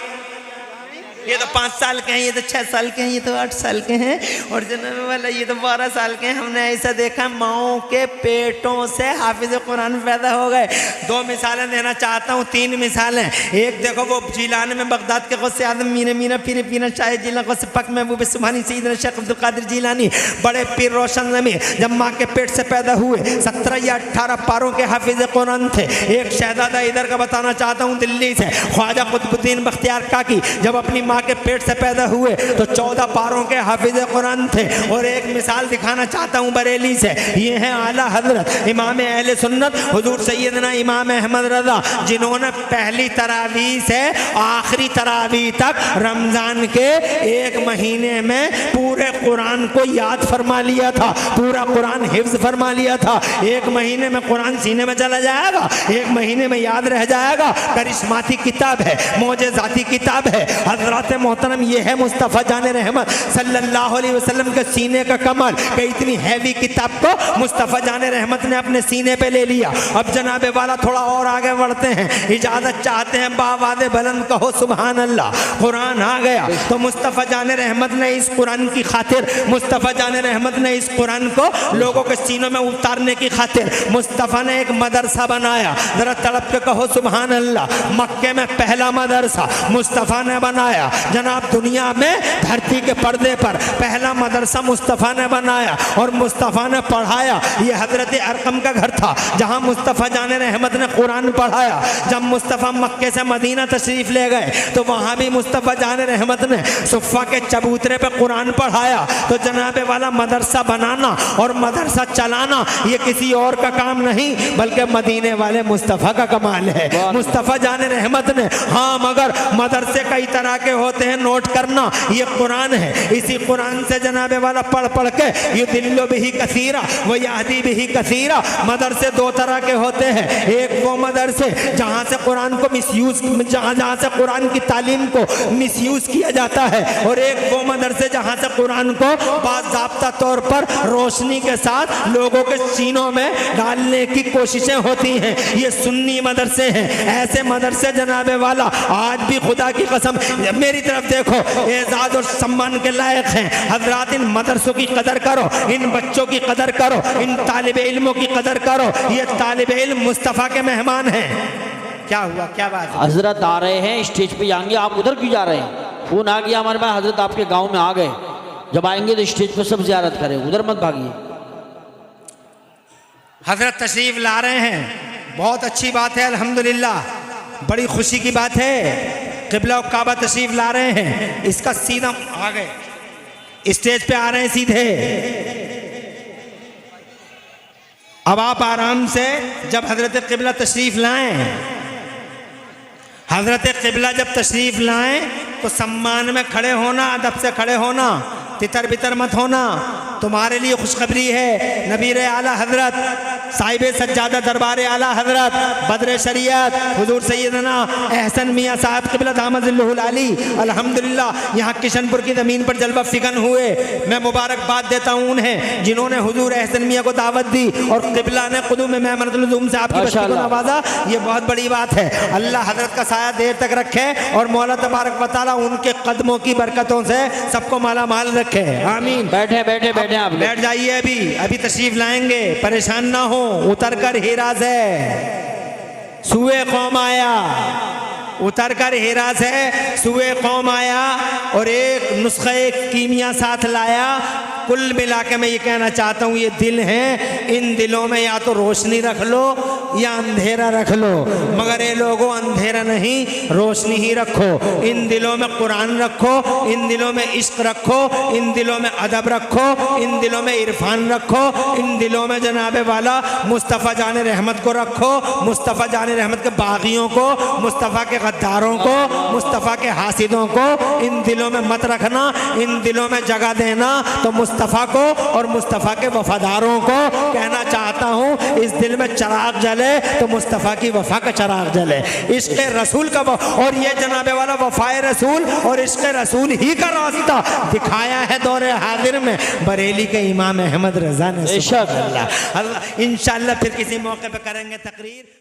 ये तो 5 साल के हैं, ये तो 6 साल के हैं, ये तो 8 साल के हैं, और जनाब वाला ये तो 12 साल के हैं। हमने ऐसा देखा माओं के पेटों से हाफिज कुरान पैदा हो गए। 2 मिसालें देना चाहता हूँ, 3 मिसालें। एक देखो, वो जिलान में बगदाद के गौसे आदम मीना मीना पीर पीना शायद जिला गौसे पक महबूब सुभानी सईदना शेख अब्दुल कादिर जिलानी, बड़े पीर रोशन नमी, जब माँ के पेट से पैदा हुए 17 या 18 पारों के हाफिज कुरान थे। एक शहजादा इधर का बताना चाहता हूँ दिल्ली से, ख्वाजा कुतुबुद्दीन बख्तियार काकी, जब अपनी माँ के पेट से पैदा हुए तो 14 पारों के हाफिज कुरान थे। और एक मिसाल दिखाना चाहता हूँ बरेली से, ये हैं आला हजरत इमाम अहले सुन्नत हुजूर सैयदना इमाम अहमद रज़ा, जिन्होंने पहली तरावी से आखिरी तरावी तक रमज़ान के 1 महीने में पूरे कुरान को याद फरमा लिया था, पूरा कुरान हिफ्ज फरमा लिया था। 1 महीने में कुरान सीने में चला जाएगा, 1 महीने में याद रह जाएगा। करिश्माती किताब है, मौजज़ाती किताब है। हज़रत मोहतरम, ये है मुस्तफ़ा जान रहमत सल्लल्लाहु अलैहि वसल्लम के सीने का कमाल कि इतनी हैवी किताब को मुस्तफ़ा जान रहमत ने अपने सीने पे ले लिया। अब जनाब वाला थोड़ा और आगे बढ़ते हैं, इजाज़त चाहते हैं, बावाज़े बुलंद कहो सुभान अल्लाह। कुरान आ गया तो मुस्तफ़ा जान रहमत ने इस कुरान की खातिर, मुस्तफ़ा जान रहमत ने इस कुरान को लोगों के सीनों में उतारने की खातिर मुस्तफ़ा ने एक मदरसा बनाया। ज़रा तड़प के कहो सुभान अल्लाह। मक्के में पहला मदरसा मुस्तफ़ा ने बनाया। जनाब दुनिया में धरती के पर्दे पर पहला मदरसा मुस्तफ़ा ने बनाया और मुस्तफ़ा ने पढ़ाया। ये हज़रत अरकम का घर था जहाँ मुस्तफ़ा जान रहमत ने कुरान पढ़ाया। जब मुस्तफ़ा मक्के से मदीना तशरीफ़ ले गए तो वहाँ भी मुस्तफ़ा जान रहमत ने सुफ़ा के चबूतरे पर कुरान पढ़ाया। तो जनाब वाला मदरसा बनाना और मदरसा चलाना ये किसी और का काम नहीं, बल्कि मदीने वाले मुस्तफ़ा का कमाल है। मुस्तफ़ा जान रहमत ने, हाँ मगर मदरसे कई तरह के होते हैं, नोट करना, ये कुरान है। इसी कुरान से जनाब वाला पढ़ पढ़ के ये दिल्लो भी कसीरा व यादी भी कसीरा। मदरसे 2 तरह के होते हैं, एक वो मदरसे जहाँ से कुरान को मिसयूज, जहाँ से कुरान की तालीम को मिसयूज किया जाता है, और एक वो मदरसे जहाँ से कुरान को बाज़ाब्ता तौर पर रोशनी के साथ लोगों के सीनों में डालने की कोशिशें होती हैं। ये सुन्नी मदरसे हैं। ऐसे मदरसे जनाब वाला आज भी खुदा की कसम मेरी तरफ देखो एजाज और सम्मान के लायक हैं। हजरात, इन मदरसों की कदर करो, इन बच्चों की कदर करो, इन तालिब इल्मों की कदर करो। ये तालिब इल्म मुस्तफ़ा के मेहमान हैं। क्या हुआ, क्या बात है? हजरत आ रहे हैं, स्टेज पे आएंगे, आप उधर क्यों जा रहे हैं? फोन आ गया हमारे पास, हजरत आपके गांव में आ गए। जब आएंगे तो स्टेज पे सब ज़ियारत करें, उधर मत भागिए। हजरत तशरीफ ला रहे हैं, बहुत अच्छी बात है, अल्हम्दुलिल्लाह, बड़ी खुशी की बात है। क़िबला और काबा तशरीफ ला रहे हैं, इसका सीधा आ गए, स्टेज पे आ रहे हैं सीधे। अब आप आराम से, जब हजरत क़िबला तशरीफ लाएं, हजरत क़िबला जब तशरीफ लाएं तो सम्मान में खड़े होना, अदब से खड़े होना, तितर बितर मत होना। तुम्हारे लिए खुशखबरी है, नबीर आला हजरत साहिब सज्जादा दरबार आला हजरत बदर शरीयत हुजूर सैयदना एहसन मियाँ साहब क़िबला दामद अली अल्हम्दुलिल्लाह यहाँ किशनपुर की ज़मीन पर जलवा फ़िगन हुए। मैं मुबारकबाद देता हूँ उन्हें जिन्होंने हुजूर एहसन मियाँ को दावत दी और क़िबला ने क़ुदूम में महमदुल से आपकी बस्ती को नवाजा। ये बहुत बड़ी बात है। अल्लाह हजरत का साया देर तक रखे और मौला तबारक व तआला उनके कदमों की बरकतों से सबको माला माल रखे। आमीन। बैठे बैठे बैठे, आप बैठ जाइए, अभी तशरीफ लाएंगे, परेशान ना हो। उतर कर हीरा से सुए कौम आया, उतर कर हीरा से सुए कौम आया और एक नुस्खे कीमिया साथ लाया। कुल मिला के मैं ये कहना चाहता हूँ, ये दिल हैं, इन दिलों में या तो रोशनी रख लो या अंधेरा रख लो, मगर ये लोगों अंधेरा नहीं, रोशनी ही रखो। इन दिलों में कुरान रखो, इन दिलों में इश्क रखो, इन दिलों में अदब रखो, इन दिलों में इरफान रखो, इन दिलों में जनाबे वाला मुस्तफ़ा जान रहमत को रखो, मुस्तफ़ा जान रहमत के बागियों को, मुस्तफ़ा के गद्दारों को, मुस्तफ़ा के हासिदों को इन दिलों में मत रखना। इन दिलों में जगह देना तो मुस्तफ़ा को और मुस्तफ़ा के वफादारों को कहना चाहता हूँ, इस दिल में चिराग जले तो मुस्तफ़ा की वफा का चिराग जले, इश्क़ रसूल का। और ये जनाबे वाला वफ़ाए रसूल और इश्क़ रसूल ही का रास्ता दिखाया है दौरे हाजिर में बरेली के इमाम अहमद रज़ा ने। बेशक। अल्लाह इंशाअल्लाह फिर किसी मौके पे करेंगे तकरीर।